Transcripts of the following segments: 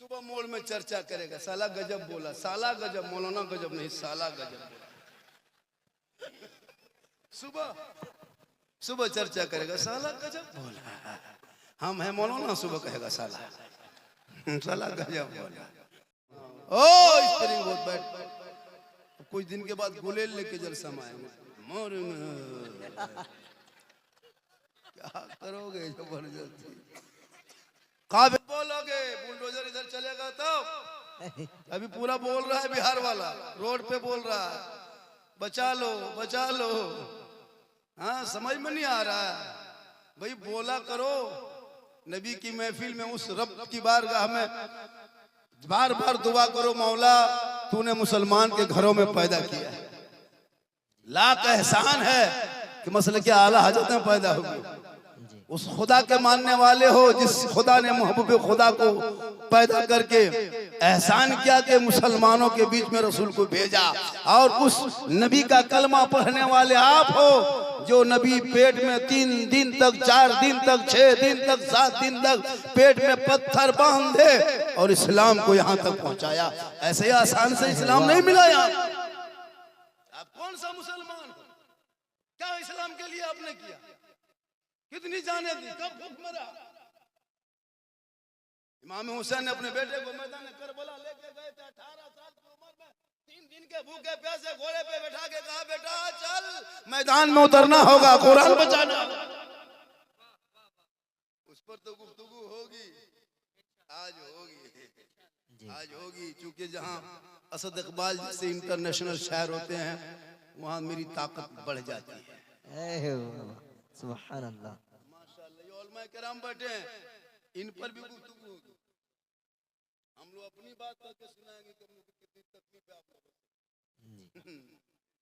सुबह मोड़ में चर्चा करेगा, साला गजब बोला, साला गजब, मौलाना गजब नहीं, साला गजब बोला। सुबह सुबह चर्चा करेगा, साला गजब बोला। हम है मौलाना, सुबह कहेगा साला साला गजब बोला। ओ स्प्रिंग बहुत बैठ, कुछ दिन के बाद गुलेल लेके जलसा में आएंगे। मोर क्या करोगे जबरदस्ती, काबिल बोलोगे, बुलडोजर इधर चलेगा तो अभी पूरा बोल रहा है बिहार वाला, रोड पे बोल रहा है बचा लो बचा लो। हाँ समझ में नहीं आ रहा है भाई, बोला करो। नबी की महफिल में उस रब की बारगाह में बार बार दुआ करो, मौला तूने मुसलमान के घरों में पैदा किया है, लाख एहसान है कि मसले के आला हजरतें पैदा होगी। उस खुदा के मानने वाले हो जिस खुदा ने महबूब खुदा को पैदा करके एहसान किया कि मुसलमानों के बीच में रसूल को भेजा, और उस नबी का कलमा पढ़ने वाले आप हो जो नबी पेट में 3 दिन तक 4 दिन तक 6 दिन तक 7 दिन तक पेट में पत्थर बांधे और इस्लाम को यहाँ तक पहुँचाया। ऐसे ही आसान से इस्लाम नहीं मिला यहाँ। आप कौन सा मुसलमान हो, क्या इस्लाम के लिए आपने किया, कितनी जाने दी, कब भूख मरा। इमाम हुसैन ने अपने बेटे को मैदान करबला लेके गए थे 18 साल की उम्र में, 3 दिन के भूखे प्यासे घोड़े पे बैठा के कहा बेटा चल मैदान में उतरना होगा, कुरान बचाना। उस पर तो गुफ्तगू होगी, आज होगी, आज होगी। चूंकि जहां असद इकबाल जैसे इंटरनेशनल शायर होते हैं वहां मेरी ताकत बढ़ जाती है। सुभान अल्लाह, माशाअल्लाह। ये उलमा किराम बैठे हैं, इन पर भी गुफ्तगू होगी। हम लोग अपनी बात करके सुनाएंगे कि हम लोग को कितनी तकलीफ है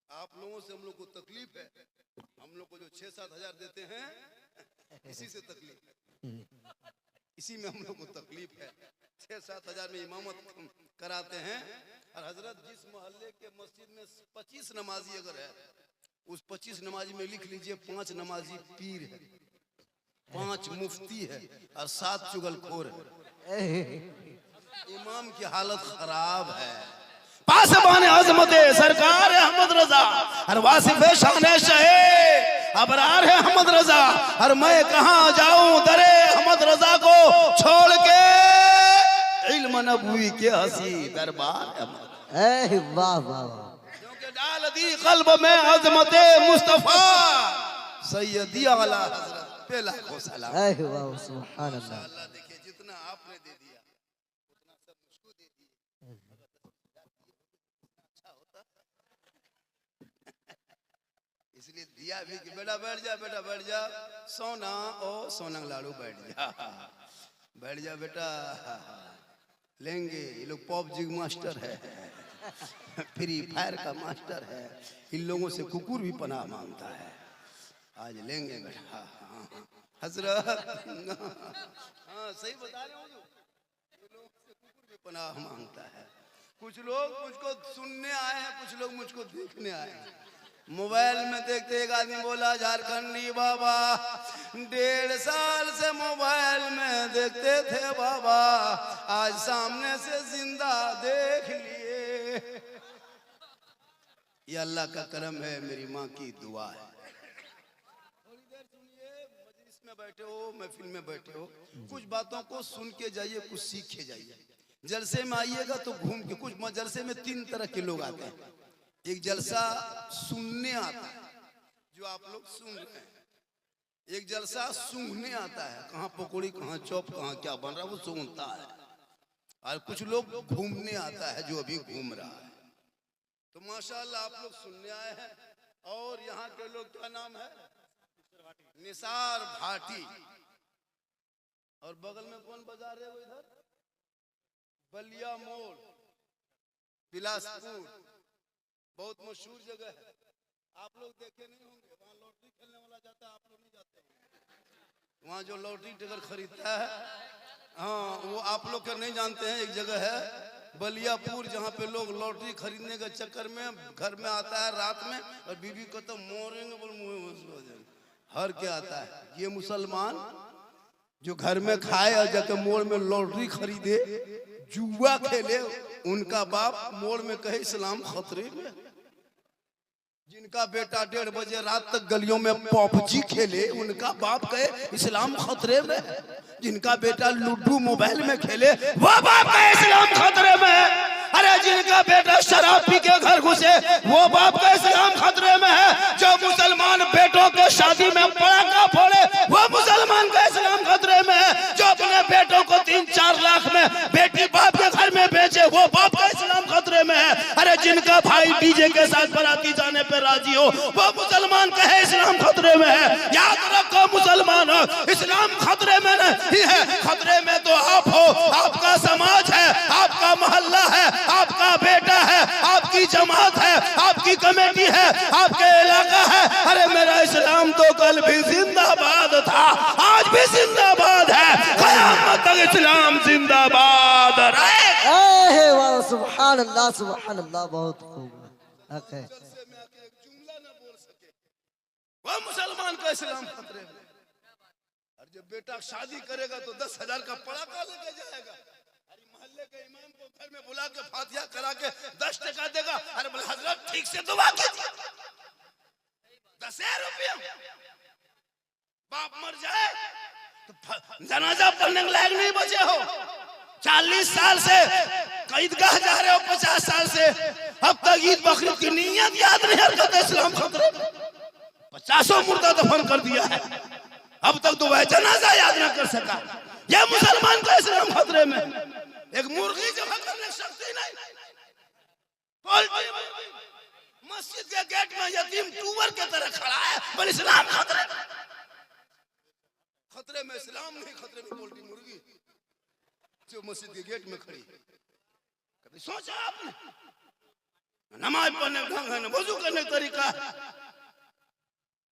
आप लोगों से हम लोग को तकलीफ है। हम लोग को जो 6-7 हजार देते हैं इसी से तकलीफ है, इसी में हम लोग को तकलीफ है। 6-7 हजार में इमामत कराते हैं, और हजरत जिस मोहल्ले के मस्जिद में 25 नमाजी अगर है, उस 25 नमाजी में लिख लीजिए 5 नमाजी पीर है, 5 मुफ्ती है और 7 चुगलखोर है। इमाम की हालत खराब है। पासबान अज़मत सरकार है अहमद रजा, और वासिफ शान शहे अबरार है अहमद रजा, और मैं कहां जाऊं दरे अहमद रजा को छोड़ के, इल्म नबवी के हसी दरबार है। वाह वाह, डाल दी कल्ब में अज़मत मुस्तफा सैयदी आला हजरत पे लाखों सलाम। वाह सुभान अल्लाह। देखिए जितना आपने दे दिया उतना सब मुझको दे दिए, अच्छा होता। इसलिए दिया भी कि बेटा बैठ जा, बेटा बैठ जा, सोना ओ सोनंग लाड़ू बैठ जा, बैठ जा बेटा, लेंगे। ये लोग पबजी मास्टर है, फ्री फायर का मास्टर है, इन लोगों से कुकुर भी पनाह मांगता है। आज लेंगे बेटा हजरत, हाँ सही बता रहे हो, इन लोगों से कुकुर भी पनाह मांगता है। कुछ लोग मुझको सुनने आए हैं, कुछ लोग मुझको देखने आए हैं। मोबाइल में देखते एक आदमी बोला झारखंडी बाबा 1.5 साल से मोबाइल में देखते थे बाबा, आज सामने से जिंदा देख लिए। ये अल्लाह का करम है, मेरी माँ की दुआ है। थोड़ी देर सुनिए, मजलिस में बैठे हो, महफिल में बैठे हो, कुछ बातों को सुन के जाइए, कुछ सीख के जाइए। जलसे में आइएगा तो घूम के, कुछ जलसे में 3 तरह के लोग आते हैं। एक जलसा सुनने आता है जो आप लोग सुन रहे हैं, एक जलसा सूंघने आता है, कहाँ पकौड़ी कहाँ चौप कहाँ क्या बन रहा है वो सूंघता है, और कुछ लोग घूमने आता है जो अभी घूम रहा है। तो माशाअल्लाह आप लोग सुनने आए हैं। और यहाँ के लोग क्या नाम है, निसार भाटी, और बगल में कौन बाजार है वो, इधर बलिया मोड़ बिलासपुर, बहुत मशहूर जगह है। आप लोग देखे नहीं होंगे, वहाँ लॉटरी खेलने वाला जाता है, आप लोग नहीं जाते हैं। वहाँ जो लॉटरी टिकट खरीदता है, हाँ वो आप लोग का नहीं जानते हैं। एक जगह है बलियापुर जहाँ पे लोग लॉटरी खरीदने के चक्कर में घर में आता है रात में, और बीवी को तो मोरेंगे बोल मुँह हर के आता है। ये मुसलमान जो घर में खाए और जाके मोड़ में लॉटरी खरीदे, जुआ खेले उनका बाप मोड़ में कहे इस्लाम खतरे में। जिनका बेटा 1:30 बजे रात तक गलियों में पबजी खेले उनका बाप कहे इस्लाम खतरे में। जिनका बेटा लूडो मोबाइल में खेले वो बाप कहे इस्लाम खतरे में। अरे जिनका बेटा शराब पी के घर घुसे वो बाप का इस्लाम खतरे में है। जो मुसलमान बेटों के शादी में पटाखा फोड़े वो मुसलमान का इस्लाम खतरे में है। जो अपने बेटों को 3-4 लाख में बेटी बाप के घर में बेचे वो बाप का इस्लाम खतरे में है। अरे जिनका भाई डीजे के साथ बाराती जाने पे राजी हो वो मुसलमान का है इस्लाम खतरे में है। याद रखो मुसलमान इस्लाम खतरे में नहीं है, खतरे में तो आप हो, आपका समाज है, आपका मोहल्ला है, आपका बेटा है, आपकी जमात है, आपकी कमेटी है, आपके इलाका है। अरे मेरा इस्लाम तो कल भी जिंदाबाद था, आज भी जिंदाबाद है, क़यामत तक इस्लाम जिंदाबाद रहे। वाह सुभान अल्लाह सुभान अल्लाह, बहुत खूब हक है। वो मुसलमान का इस्लाम खतरे में। और जब बेटा शादी करेगा तो 10,000 का पड़ाका लेके जाएगा। अरे मोहल्ले के इमाम को घर में बुला के फातिहा करा के 10 टका देगा। अरे बोले हजरत ठीक से दुआ कीजिए, 10,000 रुपया। बाप मर जाए तो जनाजा पढ़ने के लायक नहीं बचे हो। 40 साल से ईदगाह जा रहे हो, 50 साल से अब तक ईद बकरीद की नियत याद नहीं। हरकत इस्लाम खतरे में, 50 मुर्दा दफन कर दिया है, अब तक तो वह जनाजा याद न कर सका। यह मुसलमान का इस्लाम खतरे में। एक मुर्गी जमा करने की शक्ति नहीं, मस्जिद के गेट में यतीम टूवर के तरह खड़ा है, पर इस्लाम खतरे में। खतरे में इस्लाम नहीं, खतरे में पोल्ट्री मुर्गी जो मस्जिद के गेट में खड़ी। कभी सोचा आपने? नमाज पढ़ने का ढंग है, वजू करने का तरीका है।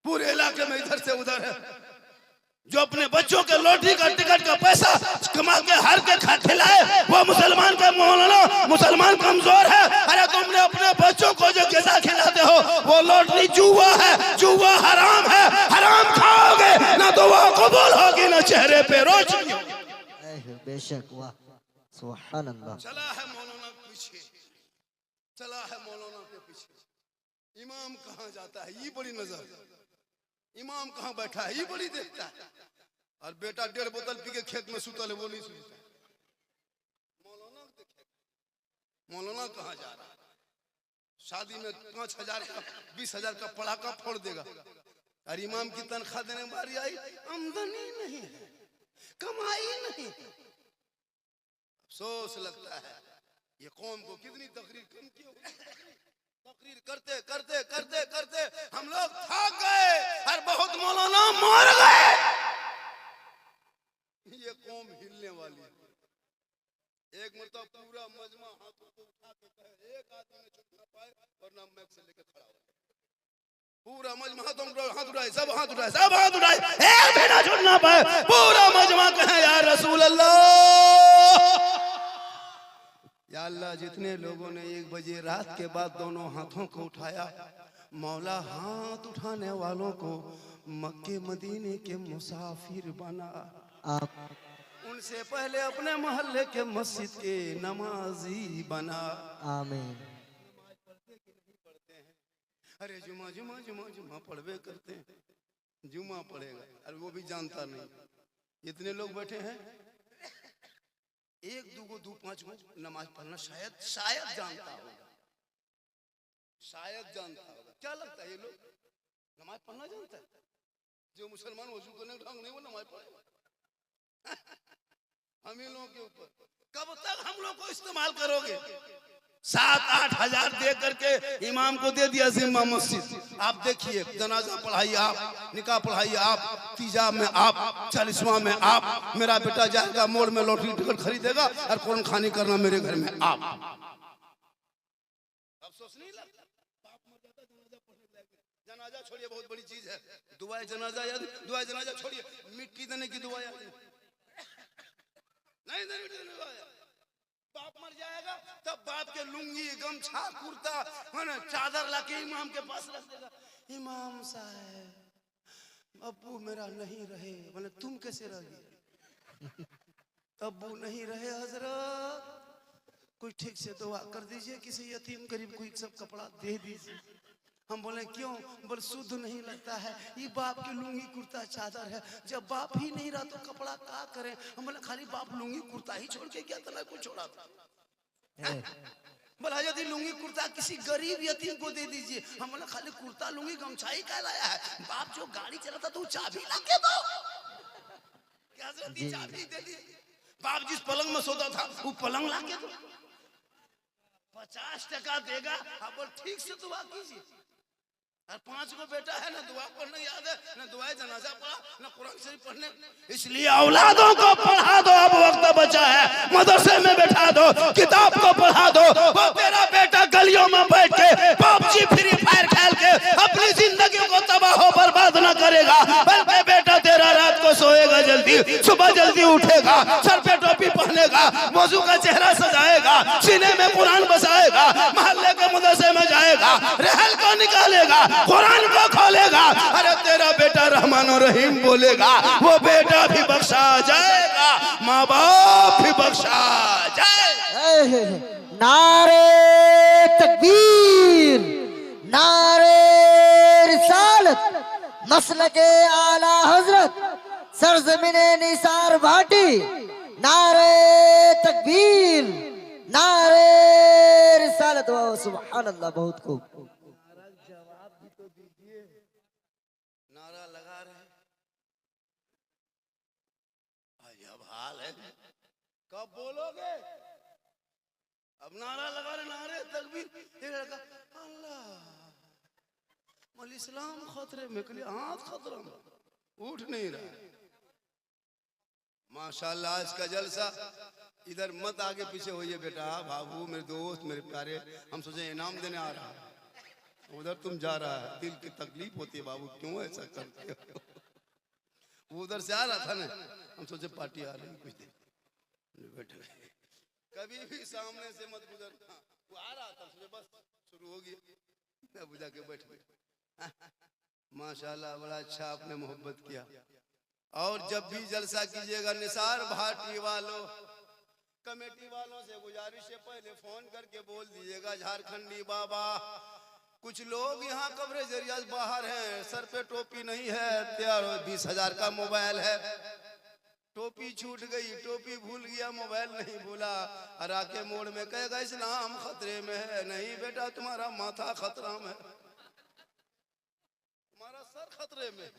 पूरे इलाके में इधर से उधर है। जो अपने बच्चों के लॉटरी का टिकट का पैसा कमा के हर के खिलाए वो मुसलमान का मौलाना मुसलमान कमजोर है। अरे तुमने अपने बच्चों को जो ग़िज़ा खिलाते हो वो लॉटरी जुआ है, जुआ हराम है। हराम खाओगे ना तो वो कबूल होगी ना चेहरे पे रोशनी होगी। बेशक वाह सुभान अल्लाह। चला है मौलाना के पीछे, चला है मौलाना के पीछे। इमाम कहाँ जाता है ये बड़ी नजर, इमाम कहाँ बैठा है ये बड़ी देखता है। और बेटा 1.5 बोतल पी के खेत में सुतल है वो नहीं सुनता। मौलाना देखे, मौलाना कहाँ जा रहा है? शादी में 5,000 का 20,000 का पड़ाका फोड़ देगा। और इमाम की तनख्वाह देने बारी आई, आमदनी नहीं है, कमाई नहीं। अफसोस लगता है ये कौम को कितनी तकरीर कम की हो। तकरीर करते करते करते करते हम लोग थक गए और बहुत मौलाना मर गए। ये कौम हिलने वाली है। एक मरतबा पूरा मजमा हाथों को उठा के कहे, एक आदमी ने छुप ना पाए वरना मैक से लेके खड़ा हो। पूरा मजमा हाथ उठाए, सब हाथ उठाए, सब हाथ उठाए, एक भी ना छूट ना पाए। पूरा मजमा कहे या रसूल अल्लाह, या अल्लाह जितने लोगों ने 1 बजे रात के बाद दोनों हाथों को उठाया, मौला हाथ उठाने वालों को मक्के मदीने के मुसाफिर बना। उनसे पहले अपने मोहल्ले के मस्जिद के नमाजी बना। आमीन। अरे जुमा जुमा जुमा जुमा पढ़वे करते हैं, जुमा पढ़ेगा अरे वो भी जानता नहीं। इतने लोग बैठे हैं, 1 2 5 नमाज पढ़ना शायद जानता होगा, शायद जानता होगा। क्या लगता है ये लोग नमाज पढ़ना जानता है? जो मुसलमान वजू करने का ढंग नहीं वो नमाज पढ़ेगा। हम इन लोगों के ऊपर कब तक हम लोग को इस्तेमाल करोगे? 7-8 हजार दे करके इमाम को दे दिया जिम्मा मस्जिद। आप देखिए जनाजा पढ़ाइए आप, निकाह पढ़ाइए आप, तीजा में आप, 40वां में आप। मेरा बेटा जाएगा मोड़ में लॉटरी टिकट खरीदेगा और कौन खानी करना मेरे घर में आप। अफसोस नहीं लगता? बाप मर जाता जनाजा पढ़ने लायक। जनाजा छोड़िए, बहुत बड़ी चीज है। दुआए जनाजा याद, दुआए जनाजा छोड़िए, मिट्टी देने की दुआ याद नहीं देने की दुआ। बाप मर जाएगा तब बाप के लुंगी गमछा कुर्ता चादर लाके इमाम के पास रख देगा। इमाम साहब अब्बू मेरा नहीं रहे। बोले तुम कैसे रहे? अब्बू नहीं रहे हजरत, कोई ठीक से दुआ कर दीजिए, किसी यतीम गरीब को एक सब कपड़ा दे दीजिए। हम बोले क्यों? बोले शुद्ध नहीं लगता है, ये बाप की लुंगी कुर्ता चादर है, जब बाप ही नहीं रहा तो कपड़ा क्या करें? हम बोले खाली बाप लुंगी कुर्ता ही छोड़ के क्या तना कुछ छोड़ा था? बोला यदि लुंगी कुर्ता किसी गरीब यतीम को दे दीजिए। हम बोले खाली कुर्ता लुंगी गमछा ही क्या लाया है? बाप जो गाड़ी चलाता तो चाबी ला के दो, क्या चाबी दे दी। बाप जिस पलंग में सोता था वो पलंग ला के दो, 50 टका देगा। आप बोल ठीक से दुआ कीजिए। और 5 को बेटा है ना, दुआ पढ़ना याद है ना, दुआ जनाजा पढ़ा ना, कुरान शरीफ पढ़ने। इसलिए औलादों को पढ़ा दो, अब वक्त बचा है, मदरसे में बैठा दो, किताब को पढ़ा दो। वो तेरा बेटा गलियों में बैठ के पबजी फ्री फायर खेल के अपनी जिंदगी को तबाह हो बर्बाद ना करेगा, बल्कि बेटा तेरा रात को सोएगा जल्दी, सुबह जल्दी उठेगा, सर पे टोपी पहनेगा, वजू का चेहरा सजाएगा, सीने में कुरान बसाएगा, मोहल्ले के मदरसे में जाएगा, रहल को निकालेगा, कुरान को खोलेगा। अरे तेरा बेटा रहमान और रहीम बोलेगा, वो बेटा भी बख्शा जाएगा, माँ बाप भी बख्शा जाए। नारे तकबीर, नारे रिसालत, मसलके आला हजरत, सरजमीने निसार भाटी। नारे तकबीर, नारे रिसालत, वाह सुभान अल्लाह, बहुत खूब। नारा लगा रहे, अब हाल है, कब बोलोगे? अब नारा लगा रहे, नारे तकबीर। ये लड़का अल्लाह मौल इस्लाम खतरे में, के लिए हाथ खतरा में, उठ नहीं रहा। माशाल्लाह आज का जलसा, इधर मत आगे पीछे होइए बेटा, बाबू मेरे दोस्त मेरे प्यारे, हम सोचे इनाम देने आ रहा है, उधर तुम जा रहा है, दिल की तकलीफ होती है बाबू, क्यों ऐसा करते हो? वो उधर से आ रहा था ना, हम सोचे पार्टी आ रही कुछ देर बैठे, कभी भी सामने से मत गुजरना। वो आ रहा था, सोचे बस शुरू हो गया, अब जाके बैठ गए। माशाल्लाह बड़ा अच्छा आपने मोहब्बत किया। और जब भी जलसा कीजिएगा निसार भाटी वालों, कमेटी वालों से गुजारिश है, पहले फोन करके बोल दीजिएगा झारखंडी बाबा, कुछ लोग यहाँ कवरेज एरिया बाहर हैं, सर पे टोपी नहीं है, 20,000 का मोबाइल है, टोपी छूट गई, टोपी भूल गया, मोबाइल नहीं भूला, और आके मोड़ में कहेगा इस्लाम खतरे में है। नहीं बेटा, तुम्हारा माथा खतरा में, तुम्हारा सर खतरे में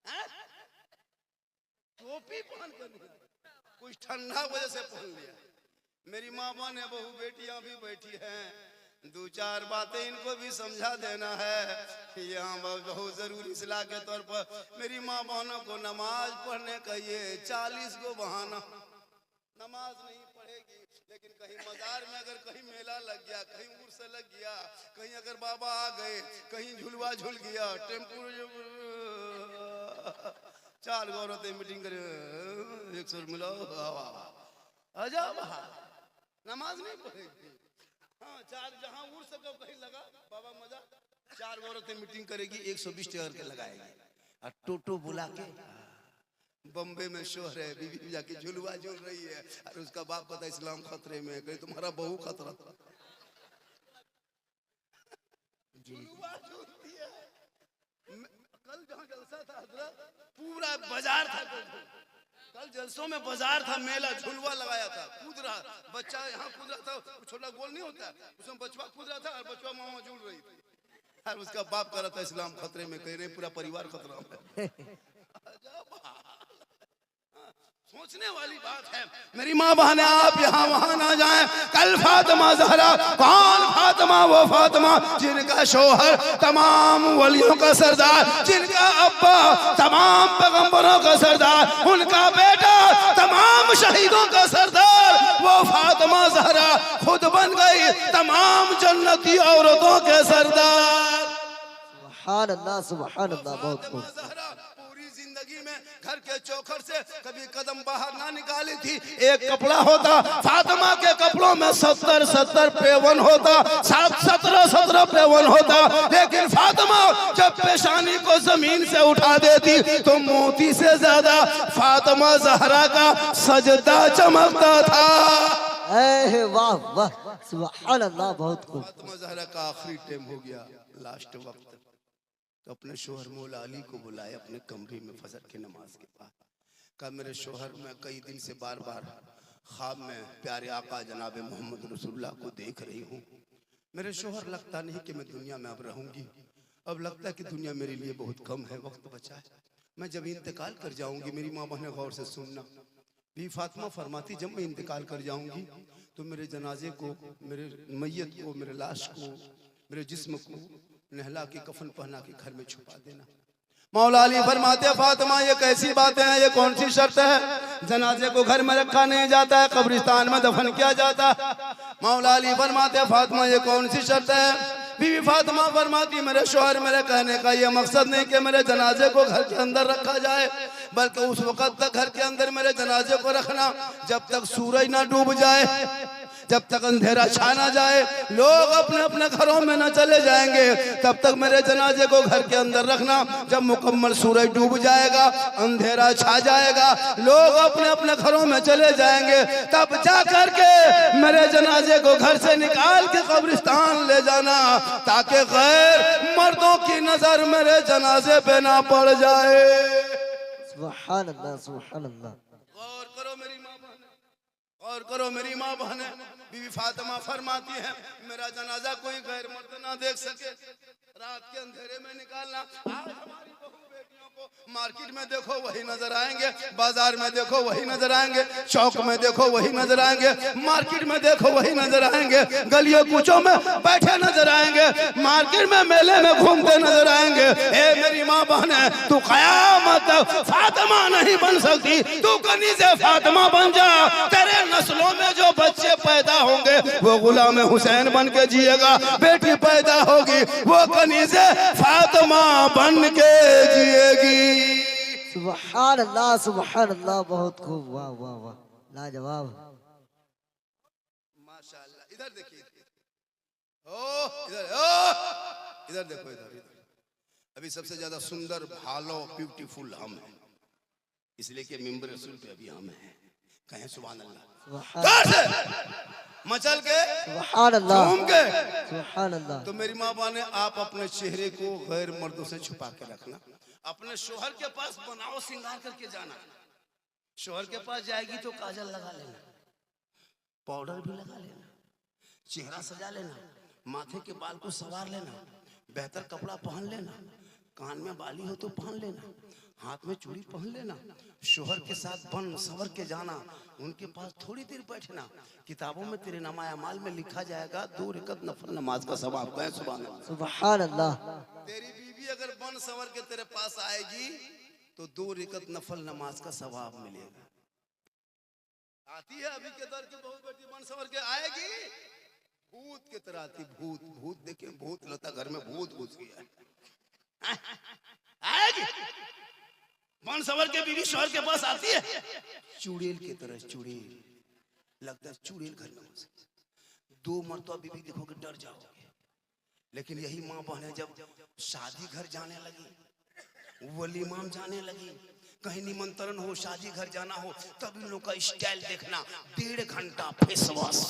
है। टोपी पहन कर कुछ ठंडा वजह से पहन लिया। मेरी माँ ने बहू बेटियां भी बैठी हैं, 2-4 बातें इनको भी समझा देना है, यहाँ बहुत जरूरी इस्लाह के तौर पर। मेरी माँ बहनों को नमाज पढ़ने का ये 40 को बहाना, नमाज नहीं पढ़ेगी, लेकिन कहीं मजार में अगर कहीं मेला लग गया, कहीं उर्स लग गया, कहीं अगर बाबा आ गए, कहीं झुलवा झुल गया, टेम्पू 4 गौरतें मीटिंग करे, 100 मिलाओ, आजा नमाज नहीं पढ़ेगी। हाँ 4 जहाँ उड़ सको कहीं लगा बाबा मजा, 4 औरतें मीटिंग करेगी, 120 टका के लगाएगी, और टोटो बुला के बम्बे में शोर है, बीवी जाके झुलवा झूल रही है, और उसका बाप पता इस्लाम खतरे में है, कहीं तुम्हारा बहू खतरा। झुलवा झूलती है। कल जहाँ जलसा था हजरत, पूरा बाजार था, कल जलसों में बाजार था, मेला झुलवा लगाया था, कूद रहा बच्चा, यहाँ कूद रहा था, छोटा गोल नहीं होता, उसमें बचवा कूद रहा था, और बचवा मामा झूल रही थी, और उसका बाप कर रहा था इस्लाम खतरे में, कह रहे पूरा परिवार खतरा में। सोचने वाली बात है। मेरी माँ बहने आप यहाँ वहाँ ना जाएं, कल फातिमा ज़हरा, कौन फातिमा? वो फातिमा जिनका शोहर तमाम वलियों का सरदार, जिनका अब्बा तमाम पैगंबरों का सरदार, उनका बेटा तमाम शहीदों का सरदार, वो फातिमा ज़हरा खुद बन गई तमाम जन्नती औरतों के सरदार। सुभान अल्लाह, सुभान अल्लाह, बहुत खूब। जिंदगी में घर के चौखट से कभी कदम बाहर ना निकाली थी। एक कपड़ा होता, फातिमा के कपड़ों में 70 पेवन होता, 17 पेवन होता, लेकिन फातिमा जब पेशानी को जमीन से उठा देती तो मोती से ज्यादा फातिमा ज़हरा का सजदा चमकता था। वाह वाह वाह सुभान अल्लाह बहुत खूब। फातिमा ज़हरा का आखिरी टाइम हो गया, लास्ट वक्त, तो अपने शोहर मौला अली को बुलाए अपने कमरे में फजर की नमाज के बाद। कहा मेरे शोहर, मैं कई दिन से बार बार ख्वाब में प्यारे आका जनाब मोहम्मद रसूलुल्लाह को देख रही हूँ। मेरे शोहर, लगता नहीं कि मैं दुनिया में अब रहूँगी, अब लगता है कि दुनिया मेरे लिए बहुत कम है, वक्त बचा है, मैं जब इंतकाल कर जाऊँगी, मेरी माँ बहनें गौर से सुनना, भी फातिमा फरमाती जब मैं इंतकाल कर जाऊँगी तो मेरे जनाजे को, मेरे मैयत को, मेरे लाश को, मेरे जिस्म को नहला के कफन पहना के घर में छुपा देना। मौला अली फरमाते फातिमा ये कैसी बातें हैं, ये कौन सी शर्त है, जनाजे को घर में रखा नहीं जाता है, कब्रिस्तान में दफन किया जाता है। मौला अली फरमाते फातिमा ये कौन सी शर्त है। बीवी फातिमा फरमाती मेरे शोहर, मेरे कहने का ये मकसद नहीं कि मेरे जनाजे को घर के अंदर रखा जाए, बल्कि उस वक्त तक घर के अंदर मेरे जनाजे को रखना जब तक सूरज ना डूब जाए, जब तक अंधेरा छा ना जाए, लोग अपने अपने घरों में न चले जाएंगे, तब तक मेरे जनाजे को घर के अंदर रखना। जब मुकम्मल सूरज डूब जाएगा, अंधेरा छा जाएगा, लोग अपने अपने घरों में चले जाएंगे, तब जा करके मेरे जनाजे को घर से निकाल के कब्रिस्तान ले जाना, ताकि गैर मर्दों की नजर मेरे जनाजे पे ना पड़ जाए। सुभान अल्लाह सुभान अल्लाह। गौर करो मेरी माँ बहन, गौर करो मेरी माँ बहन। बीवी फातिमा फरमाती है मेरा जनाजा कोई गैर मर्द ना देख सके, रात के अंधेरे में निकालना। आज हमारी बहू बेटियों को मार्केट में देखो वही नजर आएंगे, बाजार में देखो वही नजर आएंगे, चौक में देखो वही नजर आएंगे, मार्केट में देखो वही नजर आएंगे, गलियों कूचों में बैठे नजर आएंगे, मार्केट में मेले में घूमते नजर आएंगे। ए मेरी माँ बहन, तू कयामत तक फातिमा नहीं बन सकती, तू कनीज़े फातिमा बन जा। तेरे नस्लों में जो बच्चे पैदा होंगे वो गुलाम हुसैन बन के जिएगा, बेटी पैदा होगी वो कनीज़े फातिमा बन के जिएगी। सुभान अल्लाह बहुत खूब, वाह वाह वाह लाजवाब। माशाअल्लाह। इधर देखिए, इधर देखो, इधर अभी सबसे ज्यादा सुंदर भालो ब्यूटीफुल हम हैं, इसलिए कि मिंबर रसूल पे अभी हम हैं। कहें सुभान अल्लाह, मचल के सुभान अल्लाह घूम के सुभान अल्लाह। तो मेरी माँ बाने आप अपने चेहरे को गैर मर्दों से छुपा के रखना, अपने शोहर के पास बनाओ श्रृंगार करके जाना। शोहर के पास जाएगी तो काजल लगा लेना, पाउडर भी लगा लेना, चेहरा सजा लेना, माथे के बाल को संवार लेना, बेहतर कपड़ा पहन लेना, कान में बाली हो तो पहन लेना, हाथ में चूड़ी पहन लेना। शोहर के साथ बन सवर के जाना, उनके पास थोड़ी देर बैठना। किताबों में तेरे नामा अमाल में लिखा जाएगा 2 रकात नफल नमाज का सवाब। कहें सुभान अल्लाह सुभान अल्लाह। तेरी बीवी अगर बन सवर के तेरे पास आएगी तो 2 रकात नफल नमाज का सवाब मिलेगा। आती है अभी के दर की बहू बेटी बन सवर के आएगी, भूत की तरह आती, भूत भूत देखे, भूत लगता घर में भूत घुस गया। आएगी बन सवर के बीवी शोहर के पास आती है, चुड़ैल की तरह, चुड़ैल लगता है, चुड़ैल घर में घुस। 2 मरतबा बीवी देखोगे डर जाओगे। लेकिन यही माँ बहनें जब शादी घर जाने लगी, वलीमाम जाने लगी, कहीं निमंत्रण हो, शादी घर जाना हो, तब इन लोग का स्टाइल देखना। 1.5 घंटा फेस वॉश,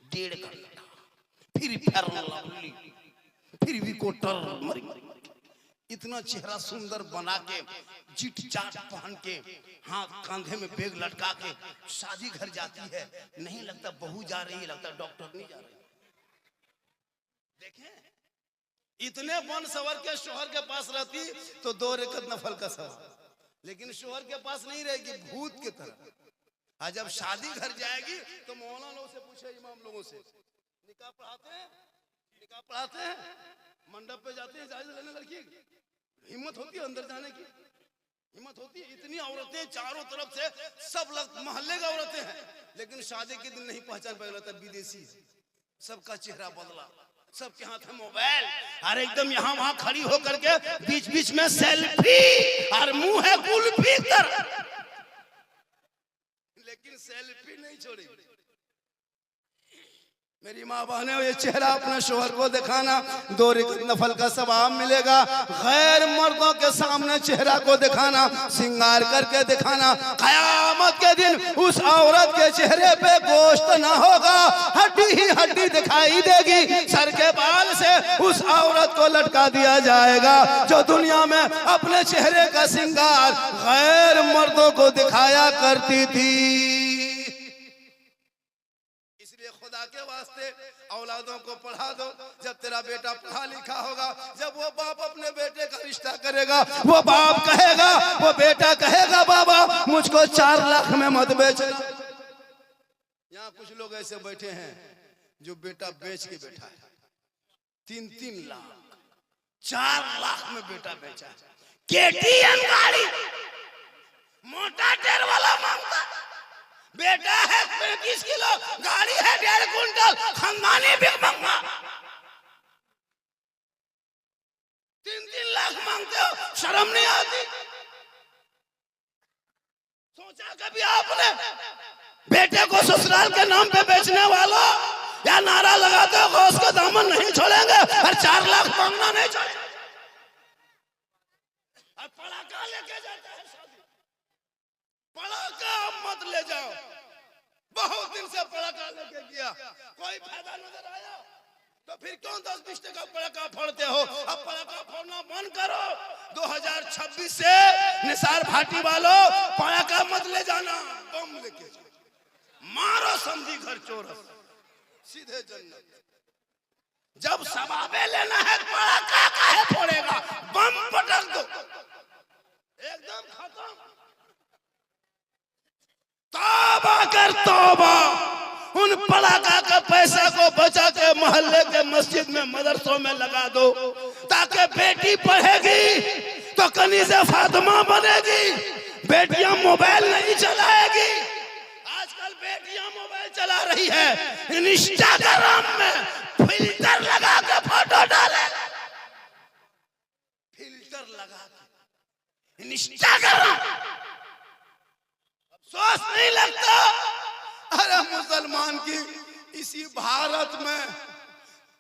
1.5 घंटा, फिर लवली, फिर भी कोटर मरी, इतना चेहरा सुंदर बना के, जिट जाट पहन के, हाथ कांधे में बैग लटका के शादी घर जाती है। नहीं लगता बहू जा रही है, लगता डॉक्टर नहीं जा रही। देखें, इतने बन सवर के शोहर के पास रहती तो 2 रकात नफल का सवाब, लेकिन शोहर के पास नहीं रहेगी, भूत की तरह। आज जब शादी घर जाएगी तो मौलाना लोगों से पूछे, इमाम लोगों से, निकाह पढ़ाते हैं, निकाह पढ़ाते हैं, मंडप पे जाते हैं इजाजत लेने लड़की, हिम्मत होती है अंदर जाने की, हिम्मत होती है। इतनी औरतें चारों तरफ से, सब लोग मोहल्ले का औरतें हैं, लेकिन शादी के दिन नहीं पहचान पाएगा, विदेशी है। सबका चेहरा बदला, सबके हाथ में मोबाइल, और एकदम यहाँ वहां खड़ी होकर के बीच बीच में सेल्फी, और मुंह है कुल्फी तरह, लेकिन सेल्फी नहीं छोड़ेगी। मेरी माँ बहने, ये चेहरा अपने शोहर को दिखाना, 2 रकात नफल का सवाब मिलेगा। गैर मर्दों के सामने चेहरा को दिखाना, श्रृंगार करके दिखाना, कयामत के दिन उस औरत के चेहरे पे गोश्त गोश्त ना होगा, हड्डी ही हड्डी दिखाई देगी। सर के बाल से उस औरत को लटका दिया जाएगा जो दुनिया में अपने चेहरे का श्रृंगार गैर मर्दों को दिखाया करती थी। इसलिए खुदा के वास्ते औलादों को पढ़ा दो। जब तेरा बेटा पढ़ा लिखा होगा, जब वो बाप अपने बेटे का रिश्ता करेगा, वो बाप कहेगा, वो बेटा कहेगा, बाबा मुझको 4 लाख में मत बेचना। यहाँ कुछ लोग ऐसे बैठे हैं जो बेटा बेच के बैठा है, 3-3 लाख 4 लाख में बेटा बेचा है। केटीएम गाड़ी मोटा टायर वाला मांगता, बेटा है 35 किलो, गाड़ी है 1.5 कुंटल, खानदानी बिग मंगा। 3-3 लाख मांगते हो, शर्म नहीं आती? सोचा कभी आपने बेटे को ससुराल के नाम पे बेचने वालों? या नारा लगाते हो गौस का दामन नहीं छोड़ेंगे और 4 लाख मांगना नहीं छोड़ेंगे। और पड़ाका लेके जाता है शादी, पड़ाका मत ले जाओ। बहुत दिन से पड़ाका लेके गया, कोई फायदा नजर आया तो फिर क्यों 10-20 टका पड़ाका फोड़ते हो? अब पड़ाका फोड़ना बंद करो। 2026 से निसार भाटी वालों पड़ाका मत ले जाना, बम लेके जाओ, मारो समझी घर चोरस, सीधे जन्नत। जब सवाबे लेना है पड़ाका काहे फोड़ेगा, बम पटक दो, एकदम खत्म। तौबा कर तौबा, उन पड़ाका का पैसा को बचा के मोहल्ले के मस्जिद में मदरसों में लगा दो, ताकि बेटी पढ़ेगी तो कनीज़े फातिमा बनेगी, बेटियां मोबाइल नहीं चलाएगी। आजकल बेटियां मोबाइल चला रही है, इंस्टाग्राम में फिल्टर लगा के फोटो डाले, फिल्टर लगा के इंस्टाग्राम। अफसोस नहीं लगता? अरे मुसलमान की इसी भारत में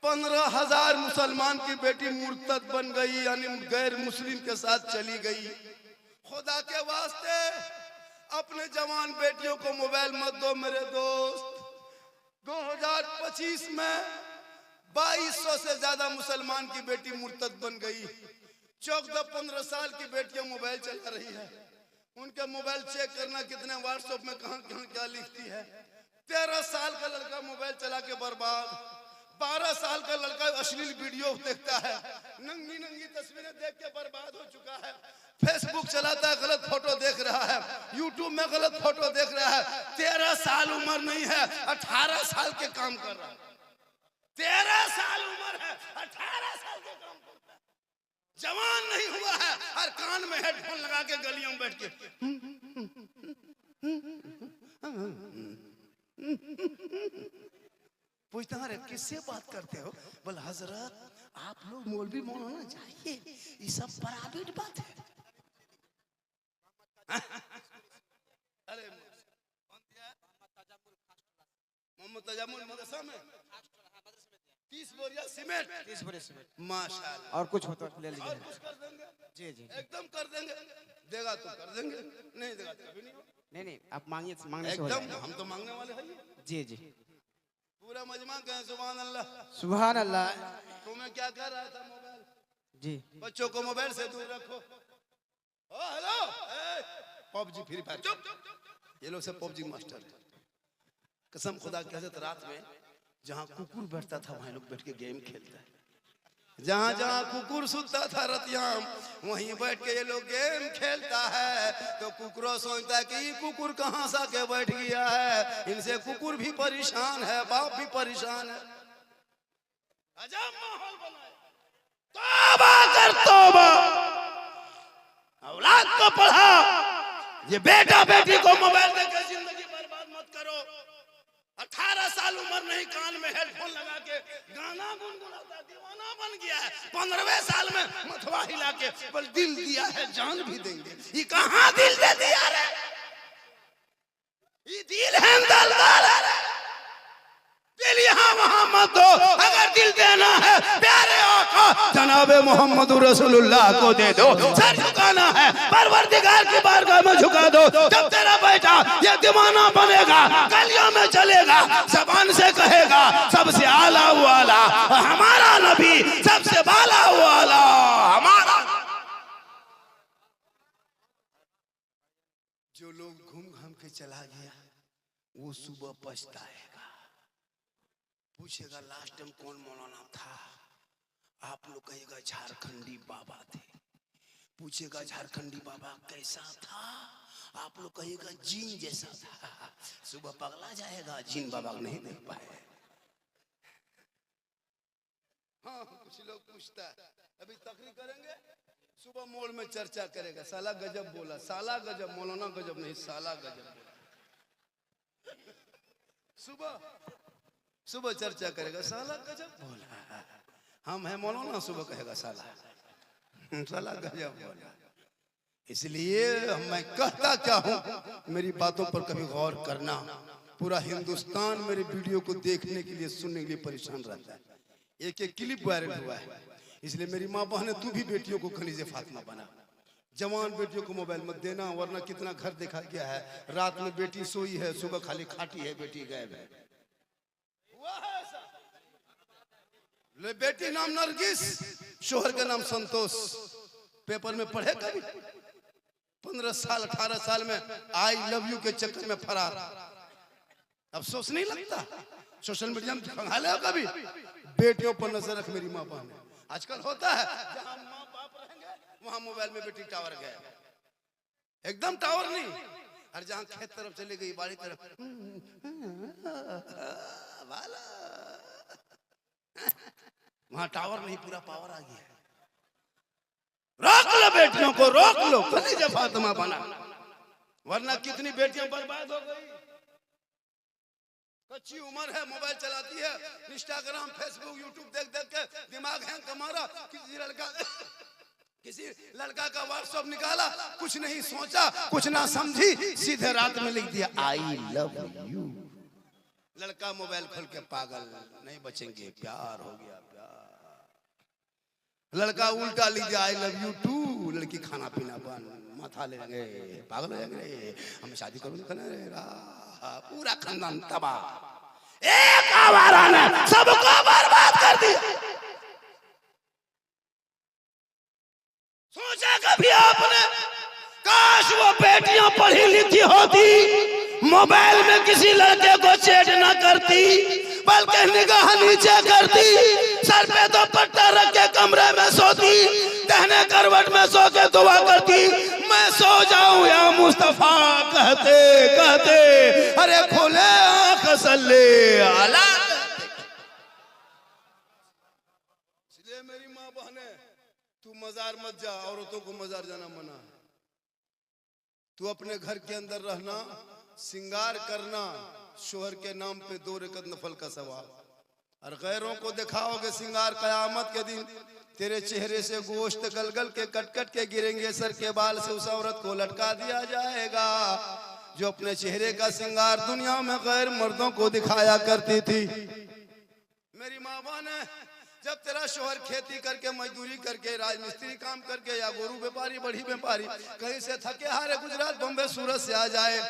15,000 मुसलमान की बेटी मुर्तद बन गई, यानी गैर मुस्लिम के साथ चली गई। खुदा के वास्ते अपने जवान बेटियों को मोबाइल मत दो मेरे दोस्त। 2025 में 2200 से ज्यादा मुसलमान की बेटी मुर्तद बन गई। 14-15 साल की बेटियां मोबाइल चला रही है, उनके मोबाइल चेक करना कितने व्हाट्सएप में कहां कहां क्या लिखती है। 13 साल का लड़का मोबाइल चला के बर्बाद, 12 साल का लड़का अश्लील वीडियो देखता है, नंगी नंगी तस्वीरें देख के बर्बाद हो चुका है। फेसबुक चलाता है, गलत फोटो देख रहा है, यूट्यूब में गलत फोटो देख रहा है। 13 साल उम्र नहीं है, 18 साल के काम कर रहा है। 13 साल उम्र है, 18 साल के काम करता है, जवान नहीं हुआ है, और कान में हेडफोन लगा के गलियों में बैठ के पूछता है किससे बात करते हो? बोल हजरत आप लोग मौलवी होना चाहिए, ये सब प्राइवेट बात है। अरे मोहम्मद तजामुल मदरसा में 30 बोरिया सीमेंट, 30 बोरे सीमेंट, माशाल्लाह। और कुछ होता ले लीजिए। और कुछ कर देंगे? जी जी, एकदम कर देंगे। देगा तो कर देंगे, नहीं देगा तो कभी नहीं। नहीं आप मांगिए, मांगने से हो एकदम जाएगा। हम तो मांगने वाले हैं। जी जी, पूरा मजमा कहें सुभान अल्लाह। सुभान अल्लाह। तुम्हें क्या कर रहा था मोबाइल? जी, बच्चों को मोबाइल से दूर रखो। ओ हेलो, पबजी फ्री फायर, चुप। ये लोग सब पबजी मास्टर है। कसम खुदा की हजरत रात में जहाँ कुकुर बैठता था वहीं लोग बैठ के गेम खेलता है। जहाँ जहाँ कुकुर सुनता था रतियाम, वहीं बैठ के ये लोग गेम खेलता है। तो कुकुरों सोचता है कि ये कुकुर कहाँ सा के बैठ गया है, इनसे कुकुर भी परेशान है, बाप भी परेशान है। अजब माहौल बनाए। तौबा कर तौबा, औलाद को पढ़ा। ये बेटा बेटी को मोबाइल देकर जिंदगी बर्बाद मत करो। 18 साल उम्र नहीं, कान में हेडफोन लगा के गाना गुनगुनाता, दीवाना बन गया है। 15वें साल में मथवा हिला के बल दिल दिया है जान भी देंगे। ये कहाँ दिल दे दिया रे? ये दिल है दलदल है। दिल यहाँ वहाँ मत दो। अगर दिल देना है प्यारे आका जनाबे मोहम्मद रसूलुल्लाह को दे दो। सर झुकाना है परवरदिगार की बारगाह में झुका दो। जब तेरा बेटा ये दीवाना बनेगा, गलियों में चलेगा, कहेगा, जबान से कहेगा सबसे आला वाला हमारा नबी, सबसे बाला वाला हमारा। जो लोग घूम घाम के चला गया वो सुबह पछताएगा, पूछेगा लास्ट टाइम कौन मौलाना था। आप लोग कहेगा झारखंडी बाबा थे। पूछेगा झारखंडी बाबा कैसा था, आप लोग कहेगा जीन जैसा था। सुबह पगला जाएगा, जीन बाबा को नहीं देख पाए। हाँ, कुछ लोग पूछता है, अभी तकरीर करेंगे, सुबह मोड़ में चर्चा करेगा, साला गजब बोला, साला गजब, मौलाना गजब नहीं, साला गजब बोला। सुबह चर्चा करेगा, साला गजब बोला, हम है मौलाना, सुबह कहेगा साला गजब बोला। इसलिए मैं कहता क्या हूं, मेरी बातों पर कभी गौर करना। पूरा हिंदुस्तान मेरे वीडियो को देखने के लिए, सुनने के लिए परेशान रहता है। एक एक क्लिप वायरल हुआ है। इसलिए मेरी माँ बहन, तू भी बेटियों को खनीजे फातिमा बना। जवान बेटियों को मोबाइल मत देना, वरना कितना घर देखा गया है, रात में बेटी सोई है, सुबह खाली खाटी है, बेटी गायब है। ले बेटी नाम नरगिस, शोहर का नाम संतोष। पेपर में पढ़े कभी? 15 साल 18 साल में आई लव यू के चक्कर में फरार। अफसोस नहीं लगता? सोशल मीडिया में खंगाले हो कभी? बेटियों पर नजर रख मेरी माँ बहन। आजकल होता है जहां माँ बाप रहेंगे वहां मोबाइल में बेटी टावर गया, एकदम टावर नहीं, और जहां खेत तरफ चली गई, बाड़ी तरफ वहां टावर नहीं, पूरा पावर आ गया। रोक लो बेटियों को, रोक लो, खनीजे फातिमा बना, वरना कितनी बेटियां बर्बाद हो गई। कच्ची उम्र है, मोबाइल चलाती है, इंस्टाग्राम फेसबुक यूट्यूब देख देख के दिमाग हैंग का मारा। किसी लड़का का व्हाट्सएप निकाला, कुछ नहीं सोचा, कुछ ना समझी, सीधे रात में लिख दिया आई लव यू। लड़का मोबाइल खोल के पागल, नहीं बचेंगे, प्यार हो गया प्यार। लड़का उल्टा लिख दिया आई लव यू टू, लड़की खाना पीना बंद, माथा लेंगे, पागल हो जाएंगे, हम शादी करूंगा, पूरा खानदान तबाह। एक आवारा ने सबको बर्बाद कर दिया। सोचा कभी आपने, काश वो बेटियां पढ़ी लिखी होती, मोबाइल में किसी लड़के को चैट न करती, बल्कि निगाह नीचे करती, सर पे दुपट्टा रख के कमरे में सोती, दहने करवट में सो के दुआ करती, मैं सो जाऊं या मुस्तफा कहते कहते, अरे खुले आंख सल्ले अला। इसलिए मेरी माँ बहने, तू मजार मत जा, औरतों को मजार जाना मना है। तू अपने घर के अंदर रहना, सिंगार करना, शोहर के नाम पे 2 रकत नफल का सवाब, और गैरों को दिखाओगे सिंगार, कयामत के दिन तेरे चेहरे से गोश्त गलगल के कट कट के गिरेंगे, सर के बाल से उस औरत को लटका दिया जाएगा जो अपने चेहरे का सिंगार दुनिया में गैर मर्दों को दिखाया करती थी। मेरी माँ बहने, जब तेरा शोहर खेती करके, मजदूरी करके, राजमिस्त्री काम करके, या गोरू व्यापारी, बड़ी व्यापारी, कहीं से थके हारे गुजरात बम्बे सूरत से आ जाए,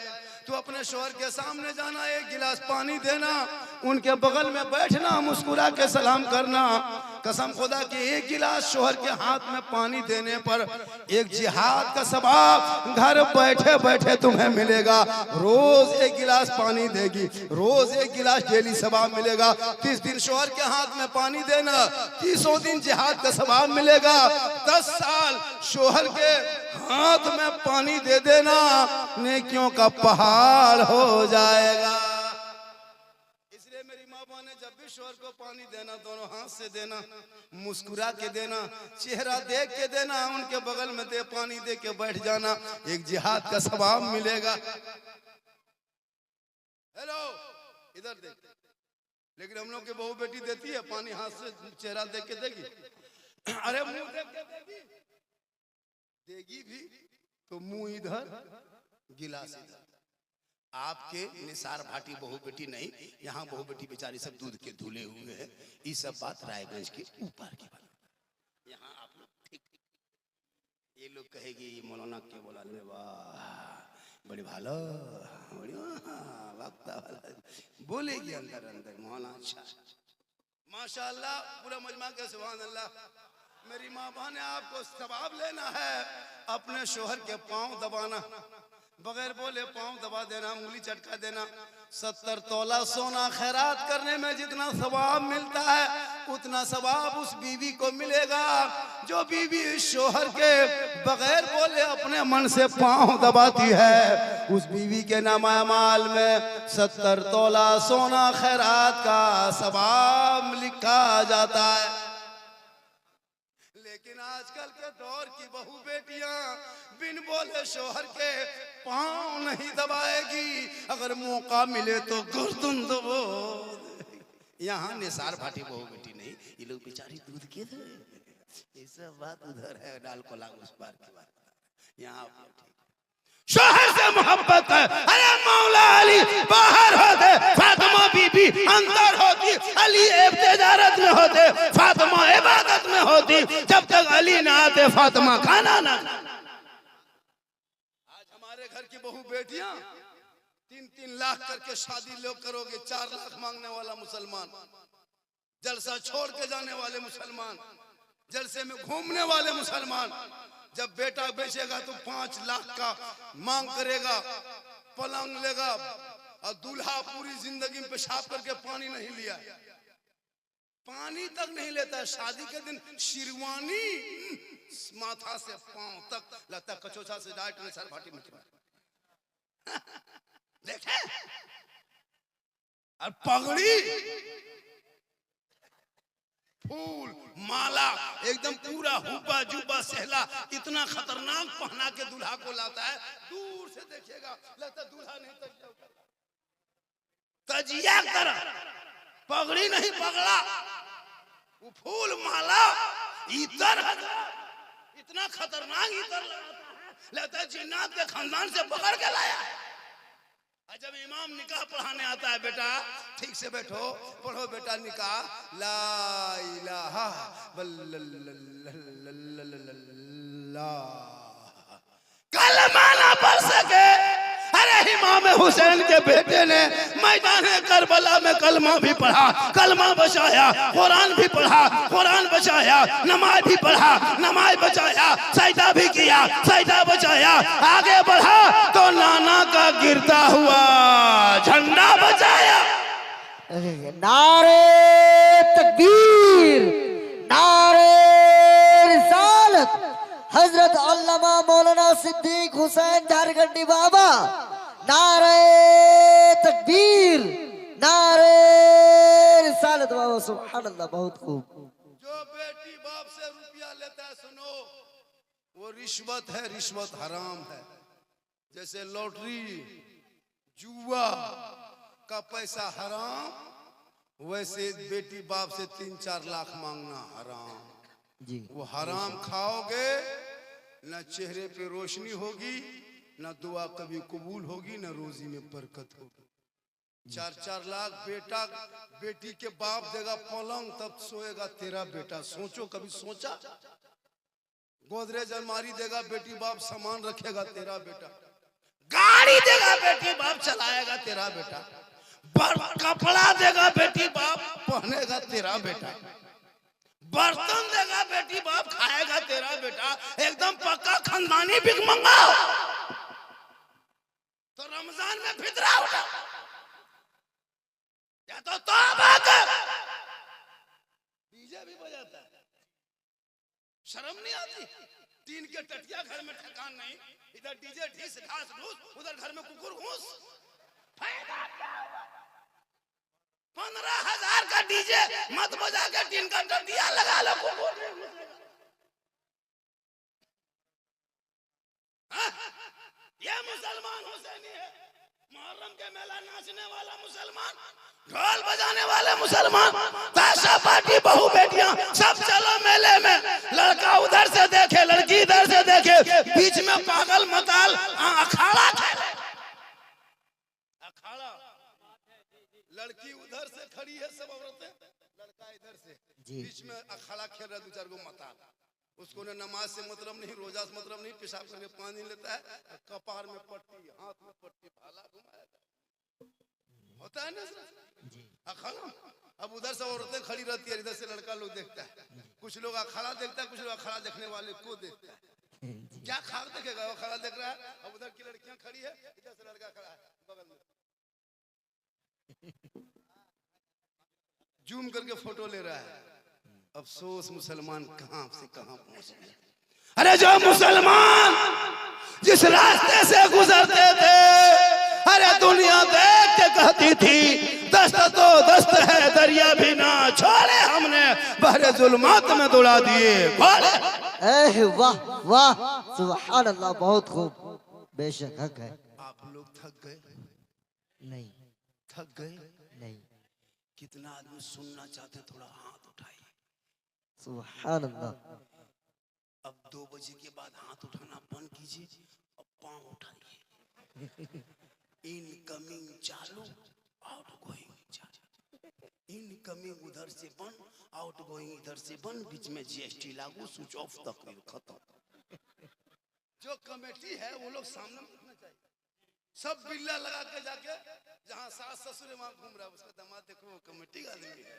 तो अपने शोहर के सामने जाना, 1 गिलास पानी देना, उनके बगल में बैठना, मुस्कुरा के सलाम करना। कसम खुदा कि 1 गिलास शोहर के हाथ में पानी देने पर एक जिहाद का सवाब घर बैठे बैठे तुम्हें मिलेगा। रोज 1 गिलास पानी देगी, रोज 1 गिलास डेली सवाब मिलेगा। 30 दिन शोहर के हाथ में पानी देना, 30 दिन जिहाद का सवाब मिलेगा। 10 साल शोहर के हाथ में पानी दे देना, नेकियों का पहाड़ हो जाएगा। इसलिए मेरी माँ बहने, जब भी शोहर को पानी देना, दोनों हाथ से देना, मुस्कुरा के देना, चेहरा देख के देना, उनके बगल में दे पानी दे के बैठ जाना, एक जिहाद का सवाब मिलेगा। हेलो, इधर देख। लेकिन हम लोग की बहू बेटी देती है पानी, हाथ से चेहरा देख के देगी, अरे मुंह देख के देगी भी तो मुंह इधर, गिलास इधर। आपके निसार भाटी बहू बेटी नहीं, यहाँ बहू बेटी बेचारी सब दूध के धुले हुए हैं। ये सब बात रायगंज के ऊपर की बात। यहाँ आप लोग ठीक, ये लोग कहेगी ये मौलाना के बोला, वाह बड़ी भालो, बोलेगी अंदर अंदर मौला अच्छा माशाअल्लाह पूरा मजमा के सुभान अल्लाह। मेरी माँ बहन आपको सवाब लेना है अपने शोहर के पांव दबाना बगैर बोले पांव दबा देना उंगली चटका देना 70 तोला सोना खैरात करने में जितना सवाब मिलता है उतना सवाब उस बीवी को मिलेगा जो बीवी शोहर के बगैर बोले अपने मन से पांव दबाती है। उस बीवी के नामा माल में 70 तोला सोना खैरात का सवाब लिखा जाता है। लेकिन आजकल के दौर की बहू बेटियां बिन बोले शोहर के पांव नहीं दबाएगी, अगर मौका मिले तो गर्दन दबो। यहाँ निसार भाटी बहू बेटी नहीं, ये लोग बेचारी दूध के दे, ये सब बात उधर है, डाल को लाग उस पार की बात। यहाँ शोहर से मोहब्बत है, अरे मौला अली बाहर होते, फातिमा बीबी अंदर होती, अली इब्तिदारत में होते, फातिमा इबादत में होती। जब तक अली ना आते फातिमा खाना ना। आज हमारे घर की बहू बेटियां 3-3 लाख करके शादी लोग करोगे, 4 लाख मांगने वाला मुसलमान, जलसा छोड़ के जाने वाले मुसलमान, जलसे में घूमने वाले मुसलमान, जब बेटा बेचेगा तो 5 लाख का मांग करेगा, पलंग लेगा, और दूल्हा पूरी जिंदगी में पेशाब करके पानी नहीं लिया, पानी तक नहीं लेता है। शादी के दिन शिरवानी माथा से पांव तक लगता है कचोचा से डायरेक्ट सर भाटी में देखे। और पगड़ी फूल माला एकदम पूरा हुब्बा जुब्बा सहला इतना खतरनाक पहना के दूल्हा को लाता है, दूर से देखिएगा लगता दूल्हा नहीं तजिया कर, पगड़ी नहीं पगड़ा, वो फूल माला इतर इतना खतरनाक इतर लगता है जिन्नात के खानदान से पकड़ के लाया है। जब इमाम निकाह पढ़ाने आता है, बेटा ठीक से बैठो, पढ़ो बेटा निकाह, ला इलाहा कलमा ना पढ़ सके। अरे इमाम हुसैन के बेटे ने मैदान करबला में कलमा भी पढ़ा, कलमा बचाया, कुरान भी पढ़ा, कुरान बचाया, नमाज भी पढ़ा, नमाज बचाया, सजदा भी किया, सजदा बचाया, आगे बढ़ा तो नाना का गिरता हुआ झंडा बचाया। नारे तकबीर, नारे रिसालत, हजरत अल्लामा मौलाना सिद्दीक हुसैन झारखंडी बाबा, नारे तकबीर, नारे रिसालत बाबा, सुभान अल्लाह, बहुत खूब। जो बेटी बाप से रुपया लेता है सुनो, वो रिश्वत है, रिश्वत हराम है। जैसे लॉटरी जुआ का पैसा हराम, वैसे बेटी बाप से 3-4 लाख मांगना हराम जी। वो हराम खाओगे न चेहरे पे रोशनी होगी, न दुआ कभी कबूल होगी, न रोजी में बरकत होगी। 4-4 लाख बेटा बेटी के बाप देगा पलंग, तब सोएगा तेरा बेटा। सोचो, कभी सोचा? गोदरेज अलमारी देगा बेटी बाप, सामान रखेगा तेरा बेटा। गाड़ी देगा बेटी बाप, चलाएगा तेरा बेटा। कपड़ा देगा बेटी बाप, पहनेगा तेरा बेटा। बर्तन देगा बेटी बाप, खाएगा तेरा बेटा। एकदम पक्का खानदानी भिखमंगा। तो रमजान में फितरा उठा या तो तौबा कर। डीजे भी बजाता है, शर्म नहीं आती? टीन के टटिया घर में ठिकान नहीं, इधर डीजे ढीस घास घूस, उधर घर में कुकुर घूस। फायदा क्या हुआ? 15,000 का डीजे मत बजा के टीन का टटिया लगा लो, कुकुर नहीं घुसेगा। ये मुसलमान हुसैनी है। मुहर्रम के मेला नाचने वाला मुसलमान, ढोल बजाने वाले मुसलमान, ताशा पार्टी बहू बेटियां सब चलो मेले में। लड़का उधर से देखे, लड़की इधर से देखे, बीच में पागल मताल अखाड़ा खेले। अखाड़ा, लड़की उधर से खड़ी है, सब औरतें, लड़का इधर से, बीच में अखाड़ा खेल रहा 2-4 गो मताल। उसको ने नमाज से मतलब नहीं, रोजा से मतलब नहीं, पेशाब करके पानी लेता है, कपार में पट्टी, हाथ में पट्टी, भाला घुमाएगा। होता है ना जी अखाड़ा। अब उधर से औरतें खड़ी रहती है, इधर से लड़का लोग देखता है। कुछ लोग अखाड़ा देखता है, कुछ लोग अखाड़ा देखने वाले को देखता है। जी क्या खाक देखेगा, वो खड़ा देख रहा है। अब उधर की लड़कियां खड़ी है, इधर से लड़का खड़ा है बगल में, जूम करके फोटो ले रहा है। अफसोस मुसलमान कहां से कहां पहुंच गए। अरे जो मुसलमान जिस रास्ते से गुजरते थे, अरे दुनिया देख के कहती थी दस्त तो दस्त है, दरिया भी ना छोड़े, हमने बहरे जुल्मात में दौड़ा दिए। वाह वाह सुभान अल्लाह, बहुत खूब, बेशक हक है। आप लोग थक गए? नहीं थक गए? नहीं, कितना आदमी सुनना चाहते हैं, थोड़ा हाथ उठाइए। सुभान अल्लाह। अब 2 बजे के बाद हाथ उठाना बंद कीजिए, अब पांव उठाइए। इनकमिंग चालू, आउटगोइंग चालू। इनकमिंग उधर से बंद, आउटगोइंग इधर से बंद, बीच में जीएसटी लागू, स्विच ऑफ, तकरीर खत्म। जो कमेटी है वो लोग सामने रखना चाहिए। सब बिल्ला लगा के जाके जहां सास ससुर वहां घूम रहा है, उसका दामाद देखो वो कमेटी का आदमी है।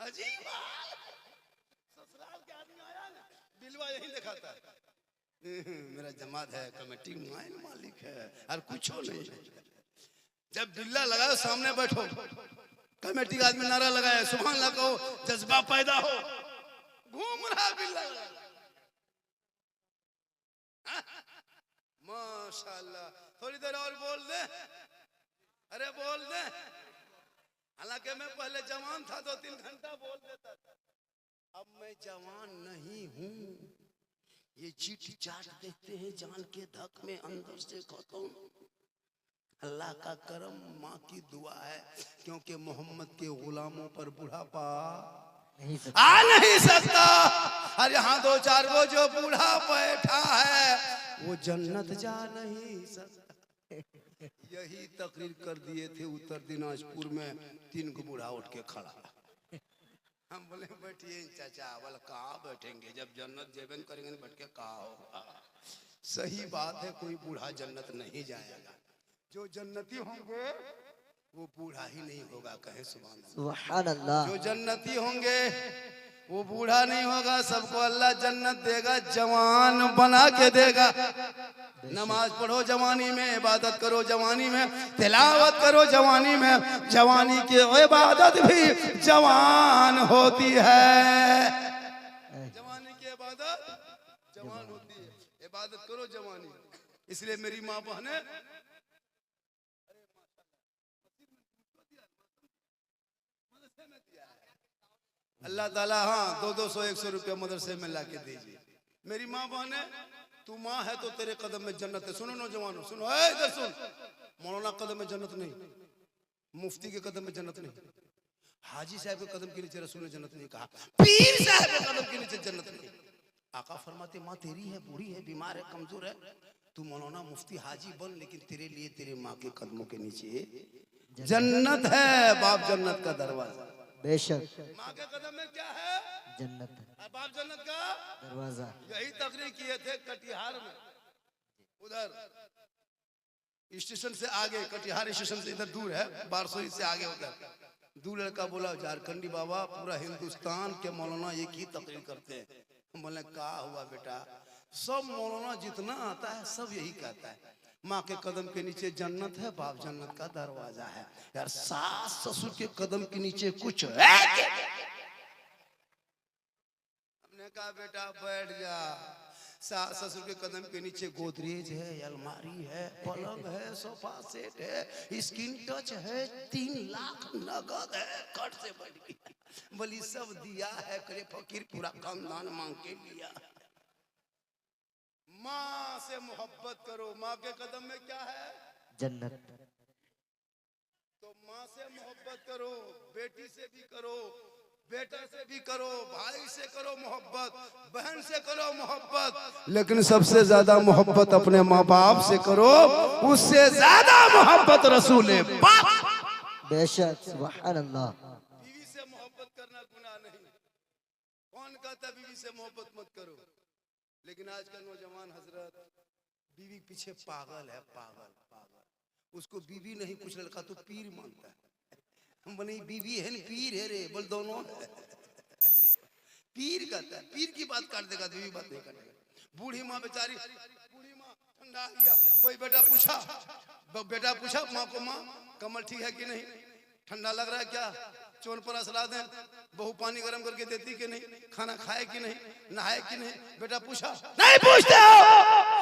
अजीब बात। ससुराल के आदमी आया ना, बिलवा यही दिखाता है, मेरा जमात है, कमेटी मालिक है, और कुछ नहीं। जब बिल्ला लगाओ सामने बैठो, कमेटी का आदमी नारा लगाए, सुभान अल्लाह कहो, जज्बा पैदा हो, घूम रहा बिल्ला लगा। माशाल्लाह, थोड़ी देर और बोल दे, अरे बोल दे। हालांकि मैं पहले जवान था, 2-3 घंटा बोल देता था, अब मैं जवान नहीं हूँ। ये चीट चाट देखते हैं जान के धक में, अंदर से खत्म। अल्लाह का करम, माँ की दुआ है, क्योंकि मोहम्मद के गुलामों पर बुढ़ापा आ नहीं सकता। और यहाँ 2-4 गो जो बूढ़ा बैठा है वो जन्नत जा नहीं सकता। यही तकरीर कर दिए थे उत्तर दिनाजपुर में, 3 गो बूढ़ा उठ के खड़ा। हम बोले बैठिए चाचा, बोले कहाँ बैठेंगे, जब जन्नत जेबन करेंगे बैठ के कहाँ होगा। सही बात है, कोई बूढ़ा जन्नत नहीं जाएगा। जो जन्नती होंगे वो बूढ़ा ही नहीं होगा, कहे सुभान अल्लाह। जो जन्नती होंगे वो बूढ़ा नहीं होगा, सबको अल्लाह जन्नत देगा, जवान बना के देगा। नमाज पढ़ो जवानी में, इबादत करो जवानी में, तिलावत करो जवानी में। जवानी की इबादत भी जवान होती है। जवानी की इबादत जवान होती है, इबादत करो जवानी। इसलिए मेरी माँ बहने, अल्लाह ताला हाँ 200-100 रुपया मदरसे में ला के दीजिए। मेरी माँ बहने, तू माँ है तो तेरे कदम में जन्नत है। सुनो नौजवानों, सुनो, इधर सुन। मौलाना कदम में जन्नत नहीं, मुफ्ती के कदम में जन्नत नहीं, हाजी साहब के कदम के नीचे रसूल ने जन्नत नहीं कहा, पीर साहब के कदम के नीचे जन्नत नहीं। आका फरमाते माँ तेरी है, बूढ़ी है, बीमार है, कमजोर है, तू मौलाना मुफ्ती हाजी बन, लेकिन तेरे लिए तेरे माँ के कदमों के नीचे जन्नत है। बाप जन्नत का दरवाजा, बेशक माँ के कदम में क्या है, जन्नत बाप जन्नत का दरवाजा। यही तकरीर किए थे कटिहार में, उधर स्टेशन से आगे, कटिहार स्टेशन से इधर दूर है, बारसोई से आगे उधर। दो लड़का बोला झारखंडी बाबा पूरा हिंदुस्तान के मौलाना एक ही तकरीर करते हैं। हम बोले क्या हुआ बेटा, सब मौलाना जितना आता है सब यही कहता है, माँ के कदम के नीचे जन्नत है, बाप जन्नत का दरवाजा है। यार सास ससुर के कदम के नीचे कुछ है क्या? हमने कहा बेटा बैठ जा, सास ससुर के कदम के नीचे गोदरेज है, अलमारी है, पलंग है, सोफा सेट है, स्किन टच है, 3 लाख नगद है, कट से बढ़ गया, बोली सब दिया है, करे फकीर पूरा खानदान मांग के लिया। माँ से मोहब्बत करो, माँ के कदम में क्या है, जन्नत। तो माँ से मोहब्बत करो, बेटी से भी करो, बेटा से भी करो, भाई से करो मोहब्बत, बहन से करो मोहब्बत, लेकिन सबसे ज्यादा मोहब्बत अपने माँ बाप से करो, उससे ज्यादा मोहब्बत रसूल पाक। बेशक सुभान अल्लाह। बीवी से मोहब्बत करना गुनाह नहीं, कौन कहता बीवी से मोहब्बत मत करो, लेकिन आज का नौजवान हजरत बीवी पीछे पागल है, पागल पागल। उसको बीवी नहीं, कुछ लड़का तो पीर मानता है। बनी बीवी है न पीर है रे, बोल दोनों है। पीर कहता है, पीर की बात काट देगा, बीवी बात नहीं काटेगा। बूढ़ी माँ बेचारी, बूढ़ी माँ ठंडा आ गया, कोई बेटा पूछा माँ को, माँ कमल ठीक है कि नहीं, ठंडा लग रहा है क्या, चोन पर असला दें, बहू पानी गर्म करके देती कि नहीं, खाना खाए कि नहीं, नहाए कि नहीं, बेटा पूछा नहीं पूछते हो।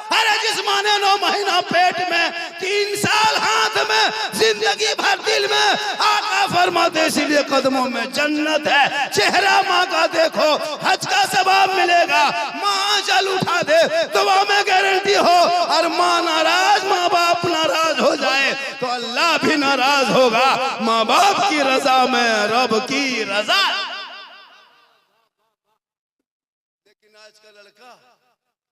अरे जिस माँ ने 9 महीना पेट में, 3 साल हाथ में, जिंदगी भर दिल में, आका फरमाते इसीलिए कदमों में जन्नत है। चेहरा माँ का देखो, हज का सवाब मिलेगा। माँ जल उठा दे, दुआ में गारंटी हो। और माँ नाराज, माँ बाप नाराज हो जाए तो अल्लाह भी नाराज होगा। माँ बाप की रजा में रब की रजा। लेकिन आज का लड़का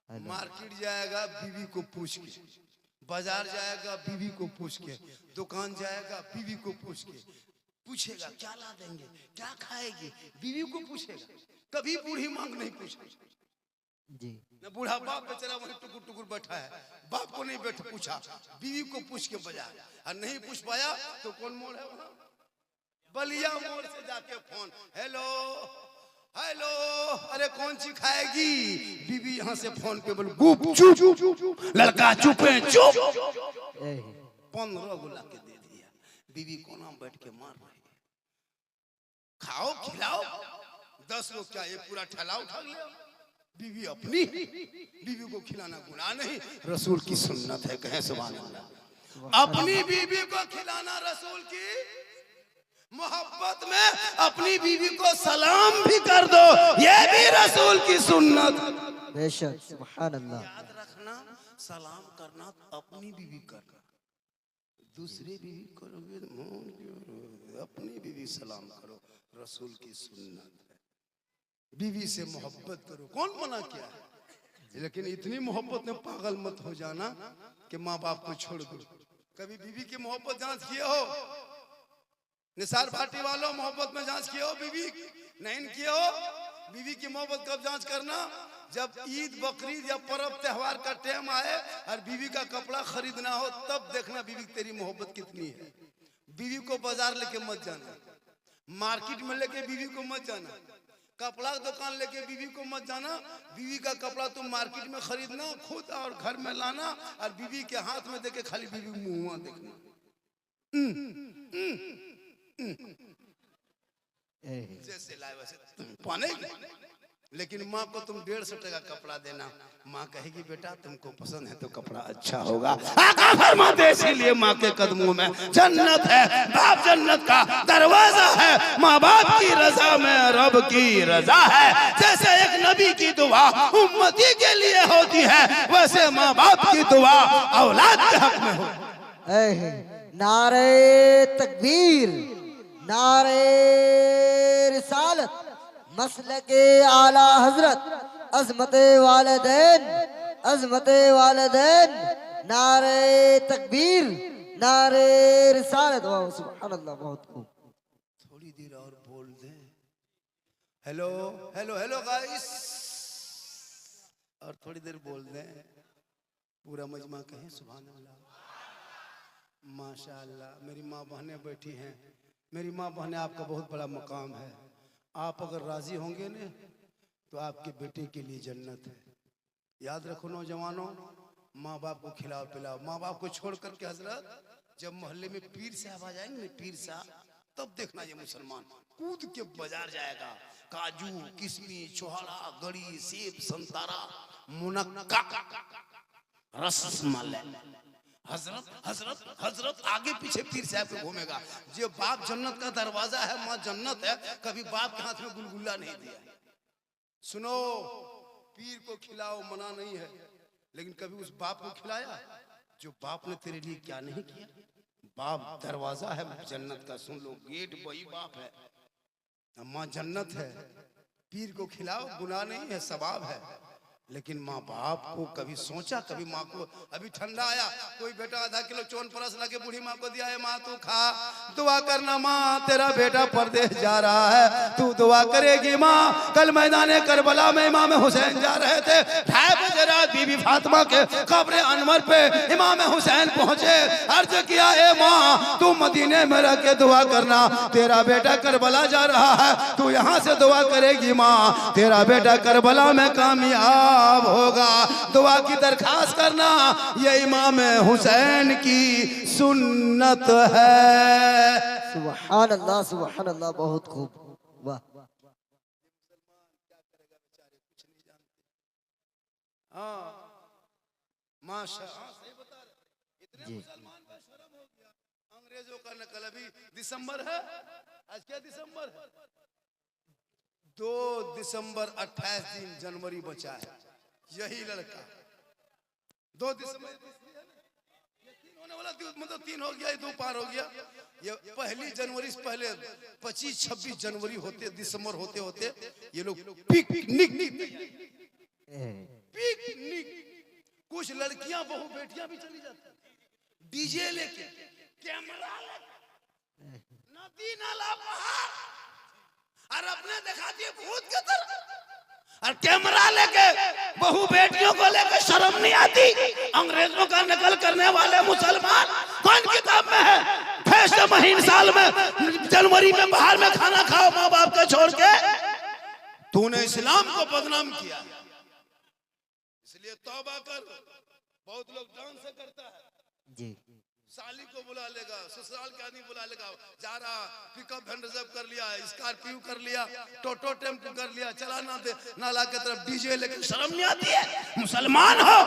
मार्केट जाएगा बीवी को पूछ के, बाजार जाएगा बीवी को पूछ के, दुकान जाएगा बीवी को पूछ के, पूछेगा क्या ला देंगे, क्या खाएगी, बीवी को पूछेगा। कभी बूढ़ी मांग नहीं पूछेगी जी। न बूढ़ा बाप बेचारा वहीं टुकुर टुकुर बैठा है, बाप को नहीं बैठ पूछा, बीवी को पूछ के बाजार, और नहीं पूछ पाया तो कौन मोड़ है वहां, बलिया मोड़ से जाके फोन, हेलो हेलो, अरे कौन सी खाएगी, बीवी यहाँ से फोन पे बोल गुप चुप, लड़का चुप है चुप। 15 गुला के दे दिया, बीवी को नाम बैठ के मार रही है, खाओ खिलाओ, 10 लोग क्या ये पूरा ठेला उठा लिया। बीवी अपनी, बीवी को खिलाना गुनाह नहीं, रसूल की सुन्नत है, कहे सुभान अल्लाह। अपनी बीवी को खिलाना रसूल की मोहब्बत में, अपनी बीवी को सलाम भी कर दो, ये भी रसूल की सुन्नत। बेशक, सुभान अल्लाह। याद रखना, सलाम करना अपनी बीवी करना, दूसरी बीवी करोगे अपनी बीवी सलाम करो, रसूल की सुन्नत है। बीवी से मोहब्बत करो, कौन मना किया है, लेकिन इतनी मोहब्बत में पागल मत हो जाना कि माँ बाप को छोड़ दो। कभी बीवी की मोहब्बत जांच किए हो, निसार भाटी वालों मोहब्बत में जांच किए हो, बीवी नहीं किए हो। बीवी की मोहब्बत कब जांच करना, जब ईद बकरीद या पर्व त्योहार का टाइम आए और बीवी का कपड़ा खरीदना हो, तब देखना बीवी तेरी मोहब्बत कितनी है। बीवी को बाजार लेके मत जाना, मार्केट में लेके बीवी को मत जाना, कपड़ा दुकान लेके बीवी को मत जाना। बीवी का कपड़ा तुम मार्केट में खरीदना खुद और घर में लाना, और बीवी के हाथ में देके खाली बीवी मुंह देखना। जैसे लाए वैसे पाने, लेकिन माँ को तुम 150 टका कपड़ा देना, माँ कहेगी बेटा तुमको पसंद है तो कपड़ा अच्छा होगा। आका फरमाते इसीलिए माँ के कदमों में जन्नत है, बाप जन्नत का दरवाजा है, माँ बाप की रजा में रब की रजा है। जैसे एक नबी की दुआ उम्मती के लिए होती है, वैसे माँ बाप की दुआ औलाद के हक में हो। नारे तकबीर, नारे रिसालत, मसलके आला हजरत, अजमत वालिदैन, अजमत वालिदैन, नारे तकबीर, नारे रिसालत। वाह सुभान अल्लाह, बहुत खूब। थोड़ी देर और बोल दें, हेलो हेलो हेलो गाइस, और थोड़ी देर बोल दें, पूरा मजमा कहें सुभान अल्लाह, माशाअल्लाह। मेरी माँ बहनें बैठी हैं, मेरी माँ बहनें, आपका बहुत बड़ा मकाम है। आप अगर राजी होंगे न तो आपके बेटे के लिए जन्नत है। याद रखो नौजवानों, माँ बाप को खिलाओ पिलाओ। माँ बाप को छोड़ करके हजरत जब मोहल्ले में पीर साहब आ जाएंगे, पीर साहब, तब देखना ये मुसलमान कूद के बाजार जाएगा, काजू किशमिश छोहाड़ा गड़ी सेब संतरा मुनक्का रसमलाई, हजरत हजरत हजरत आगे पीछे पीर साहब पे घूमेगा। जो बाप जन्नत का दरवाजा है, माँ जन्नत है, कभी बाप के हाथ में गुलगुला नहीं दिया। सुनो, पीर को खिलाओ मना नहीं है, लेकिन कभी उस बाप को खिलाया जो बाप ने तेरे लिए क्या नहीं किया। बाप दरवाजा है जन्नत का, सुन लो, गेट वही बाप है, माँ जन्नत है। पीर को खिलाओ, गुनाह नहीं है, सवाब है। लेकिन माँ बाप को कभी सोचा, कभी माँ को, अभी ठंडा आया कोई बेटा आधा किलो चोन परस लाके बूढ़ी माँ को दिया है, माँ तू खा, दुआ करना माँ तेरा बेटा परदेश जा रहा है, तू दुआ करेगी माँ। कल मैदान करबला में इमाम हुसैन जा रहे थे, 2:30 बजे रात बीबी फातिमा के कब्र अनवर पे इमाम हुसैन पहुंचे, अर्ज किया ए माँ तू मदीने में रह के दुआ करना, तेरा बेटा करबला जा रहा है, तू यहाँ से दुआ करेगी माँ, तेरा बेटा करबला में कामयाब होगा, दुआ की दरखास्त करना, ये इमाम हुसैन की सुन्नत है। सुभान अल्लाह, बहुत खूब, वाह। हाँ माशाअल्लाह, सही बता रहे, इतने मुसलमान में शर्म हो गया। अंग्रेजों का नकल, अभी दिसंबर है, आज क्या दिसंबर है, 2 दिसंबर 28 दिन जनवरी बचा है, यही लड़का 2 दिसंबर होने वाला, मतलब 3 हो गया, 2 पार हो गया, ये 1 जनवरी से पहले 25-26 जनवरी होते, दिसंबर होते होते ये लोग पिकनिक, कुछ लड़कियां बहू बेटियां भी चली जाती, डीजे लेके, कैमरा लेके, नदी नाला पहाड़, और अपने दिखाती है भूत के तरह, और कैमरा लेके बहू बेटियों को लेकर शर्म नहीं आती। अंग्रेजों का नकल करने वाले मुसलमान कौन किताब में है, फैस्ट महीन साल में जनवरी में बाहर में खाना खाओ माँ बाप का छोड़ के, तूने इस्लाम को बदनाम किया, इसलिए तौबा कर। बहुत लोग डांस से करता है जी, साली को बुला लेगा, ससुराल के आदमी बुला लेगा, जा रहा पिकअप वैन रिजर्व कर लिया, स्कॉर्पियो कर लिया, टोटो टेम्पो कर लिया, चला ना दे नाला के तरफ डीजे लेके, शर्म नहीं आती है? मुसलमान हो,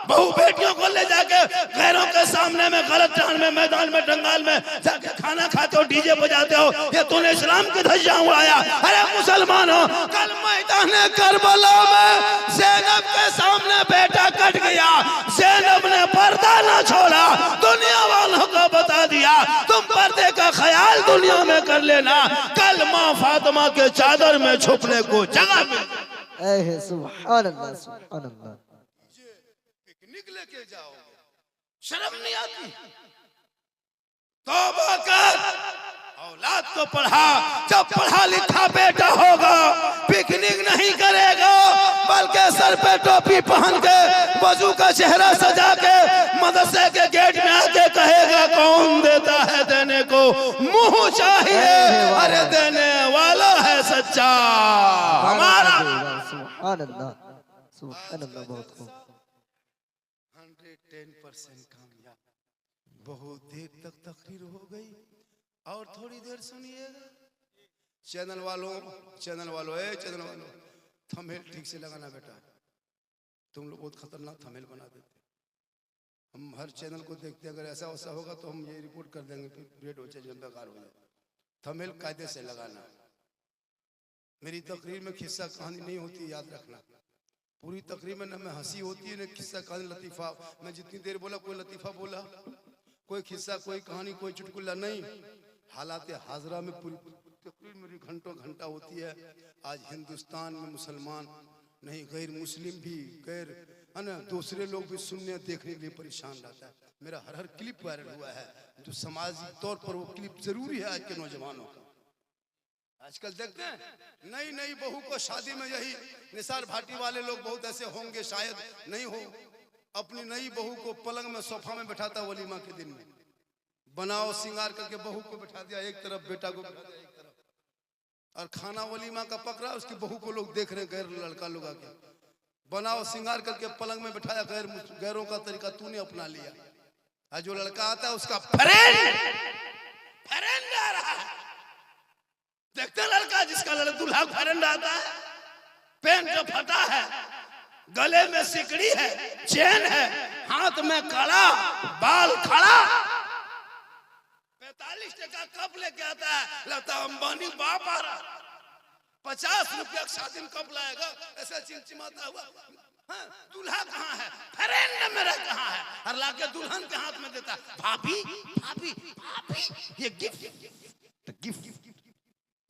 बहू बेटियों को ले जाके गैरों के सामने में गलत टान में मैदान में जंगल में जाके खाना खाते हो, डीजे बजाते हो, ये तूने इस्लाम की धज्जियां उड़ाया। अरे मुसलमान हो, कल मैदान करबला में ज़ैनब के सामने बेटा कट गया, ज़ैनब ने पर्दा ना छोड़ा, दुनिया वालों को बता दिया तुम पर्दे का ख्याल दुनिया में कर लेना, कल माँ फातिमा के चादर में छुपने को जगह मिल। सुभान अल्लाह, सुभान अल्लाह। पिकनिक लेके जाओ, शर्म नहीं आती? तौबा कर, औलाद को पढ़ा, जब पढ़ा लिखा बेटा होगा पिकनिक नहीं करेगा, बल्कि सर पे टोपी पहन के वजू का चेहरा सजा के मदरसे के गेट में आके कहेगा कौन देता है देने को मुंह चाहिए, अरे देने वाला है सच्चा हमारा। सुभान अल्लाह, सुभान अल्लाह, बहुत खूब। 110% कामयाब। बहुत देर तक तकरीर हो गई और थोड़ी देर सुनिएगा। चैनल वालों, चैनल वालों, थंबनेल ठीक से लगाना बेटा, तुम लोग बहुत खतरनाक थंबनेल बना देते, हम हर चैनल को देखते हैं, अगर ऐसा वैसा होगा तो हम ये रिपोर्ट कर देंगे, फिर रेड हो जाए, बेकार हो जाए। थंबनेल कायदे से लगाना। मेरी तकरीर में किस्सा कहानी नहीं होती, याद रखना। पूरी तकरीर में न में हंसी होती है, न किस्सा कहानी लतीफा। मैं जितनी देर बोला कोई लतीफा बोला, कोई किस्सा, कोई कहानी, कोई चुटकुला नहीं। हालात हाजरा में पूरी तकरीर मेरी घंटा होती है। आज हिंदुस्तान में मुसलमान नहीं, गैर मुस्लिम भी, गैर है ना, दूसरे लोग भी सुनने देखने के लिए परेशान रहता है। मेरा हर क्लिप वायरल हुआ है, तो समाजी तौर पर वो क्लिप जरूरी है आज के नौजवानों का। आजकल देखते हैं नई बहू को शादी में, यही निसार भाटी वाले लोग बहुत ऐसे होंगे, शायद नहीं हो, अपनी नई बहू को पलंग में सोफा में बैठाता वलीमा के दिन में, बनाओ सिंगार करके बहू को बैठा दिया एक तरफ, बेटा को बैठा दिया एक तरफ, और खाना वलीमा का पकड़ा, उसकी बहू को लोग देख रहे हैं, गैर लड़का लोग आके बनाओ सिंगार करके पलंग में बैठाया, गैरों का तरीका तूने अपना लिया। और जो लड़का आता है उसका फ्रेंड आ रहा है, देखते लड़का जिसका दूल्हा फ्रेंड आता है, पेंट फटा है, गले में सिकड़ी है, चेन है, हाथ में कड़ा, बाल खड़ा, 45 टका कप लेके आता है, लगता अंबानी बाप आ रहा। 50 रुपया शादी में कप लाएगा, ऐसा चिमचिमाता हुआ। हाँ, दूल्हा कहाँ है, फ्रेंड मेरा कहाँ है, और लाके दुल्हन के हाथ में देता, भाभी भाभी भाभी ये गिफ्ट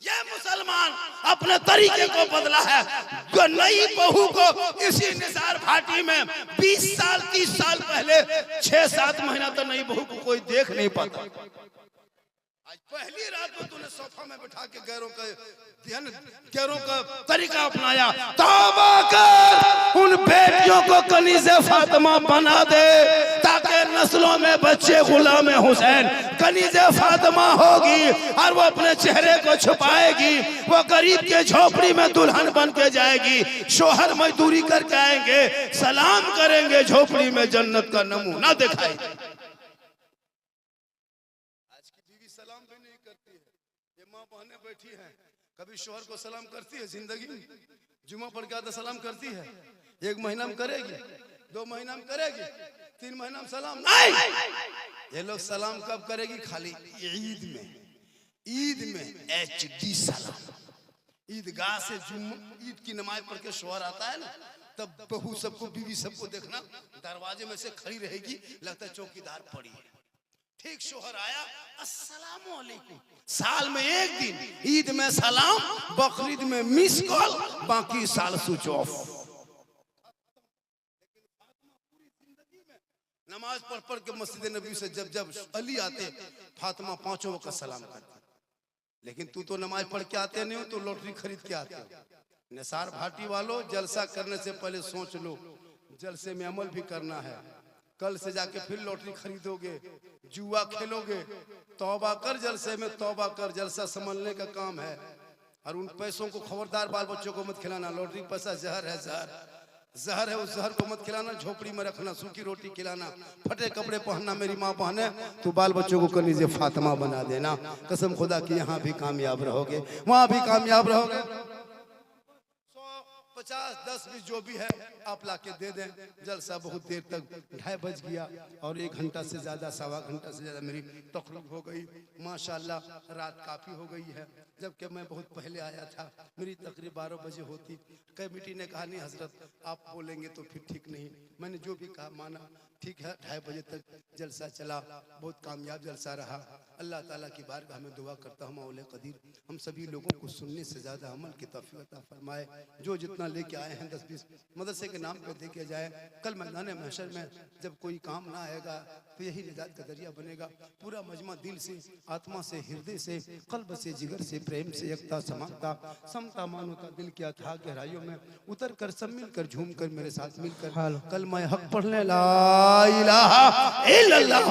ये मुसलमान अपने तरीके को बदला है। जो नई बहू को इसी निसार भाटी में 20 साल 30 साल पहले 6-7 महीना तो नई बहू को कोई देख नहीं पाता। आज पहली रात को तूने सोफा में बैठा के गैरों का तरीका अपनाया। तौबा कर, उन बेटियों को कनीज़े फातिमा बना दे ताकि नस्लों में बच्चे गुलाम हुसैन कनीज़े फातिमा होगी और वो अपने चेहरे को छुपाएगी। वो गरीब के झोपड़ी में दुल्हन बन के जाएगी। शोहर मजदूरी करके आएंगे, सलाम करेंगे, झोपड़ी में जन्नत का नमूना दिखाएगी। सलाम भी नहीं करती है। ये माँ बहनें बैठी हैं, कभी शोहर को सलाम करती है जिंदगी में? जुमा पढ़ के आता सलाम करती है? 1 महीना में करेगी, 2 महीना में करेगी, 3 महीना में सलाम नहीं। ये लोग सलाम कब करेगी? खाली ईद में। ईद में HD सलाम। ईदगाह से ईद की नमाज पढ़ के शोहर आता है ना, तब बहू सबको, बीवी सबको देखना दरवाजे में से खड़ी रहेगी, लगता है चौकीदार पड़ी है। ठीक शोहर आया, अस्सलाम वालेकुम। साल में 1 दिन ईद में सलाम, बकरीद में मिस कॉल, बाकी साल स्विच ऑफ। नमाज पढ़ पढ़ के मस्जिद नबी से जब जब अली आते, फातिमा 5 वक्त सलाम करती। लेकिन तू तो नमाज पढ़ के आते नहीं हो, तो लॉटरी खरीद के आते हो। निसार भाटी वालों, जलसा करने से पहले सोच लो, जलसे में अमल भी करना है। कल से जाके फिर लॉटरी खरीदोगे, जुआ खेलोगे। तौबा कर, जलसे में तौबा कर, जलसा संभलने का काम है। और उन पैसों को खबरदार बाल बच्चों को मत खिलाना। लॉटरी पैसा जहर है, जहर है, उस जहर को मत खिलाना। झोपड़ी में रखना, सूखी रोटी खिलाना, फटे कपड़े पहनना। मेरी माँ बहने, तो बाल बच्चों को कनीज़े फातिमा बना देना। कसम खुदा की यहाँ भी कामयाब रहोगे, वहां भी कामयाब रहोगे। 50, 10, 20 जो भी है आप लाके दे दें। जलसा बहुत देर तक, 2:30 बज गया और 1 घंटा से ज्यादा, 1.25 घंटा से ज्यादा मेरी तकरीब हो गई। माशाल्लाह रात काफी हो गई है। जबकि मैं बहुत पहले आया था, मेरी तकरीब 12 बजे होती। कमेटी ने कहा नहीं हजरत आप बोलेंगे तो फिर ठीक नहीं। मैंने जो भी कहा माना, ठीक है। 2:30 बजे तक जलसा चला, बहुत कामयाब जलसा रहा। अल्लाह ताला की बारगाह में दुआ करता हूँ मौला कदीर हम सभी लोगों को सुनने से ज़्यादा अमल की तौफीक अता फरमाए। जो जितना लेके आए हैं 10-20 मदरसे के नाम पे देके जाए। कल मैदान महशर में जब कोई काम ना आएगा तो यही निजात का जरिया बनेगा। पूरा मजमा दिल से, आत्मा से, हृदय से, कल्ब से, जिगर से, प्रेम से, एकता, समानता, समता, मानवता दिल की अथाह गहराइयों में उतर कर, सब मिलकर, झूम कर, मेरे साथ मिलकर कल मैं हक पढ़ने ला इलाहा इल्लल्लाह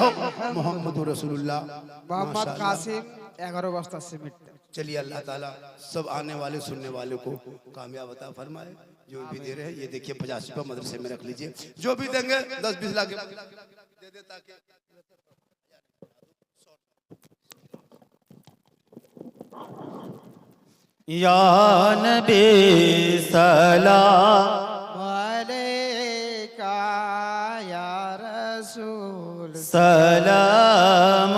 मुहम्मदुर रसूलुल्लाह मोहम्मद कासिम 11 बस्ता सीमेंट। चलिए अल्लाह ताला सब आने वाले सुनने वाले को कामयाब अता फरमाए। जो भी दे रहे हैं ये देखिए 50 रुपये मदरसे में रख लीजिए। जो भी देंगे 10-20 लाख दे दे ताकि या नबी सलाम अलैका या रसूल सलाम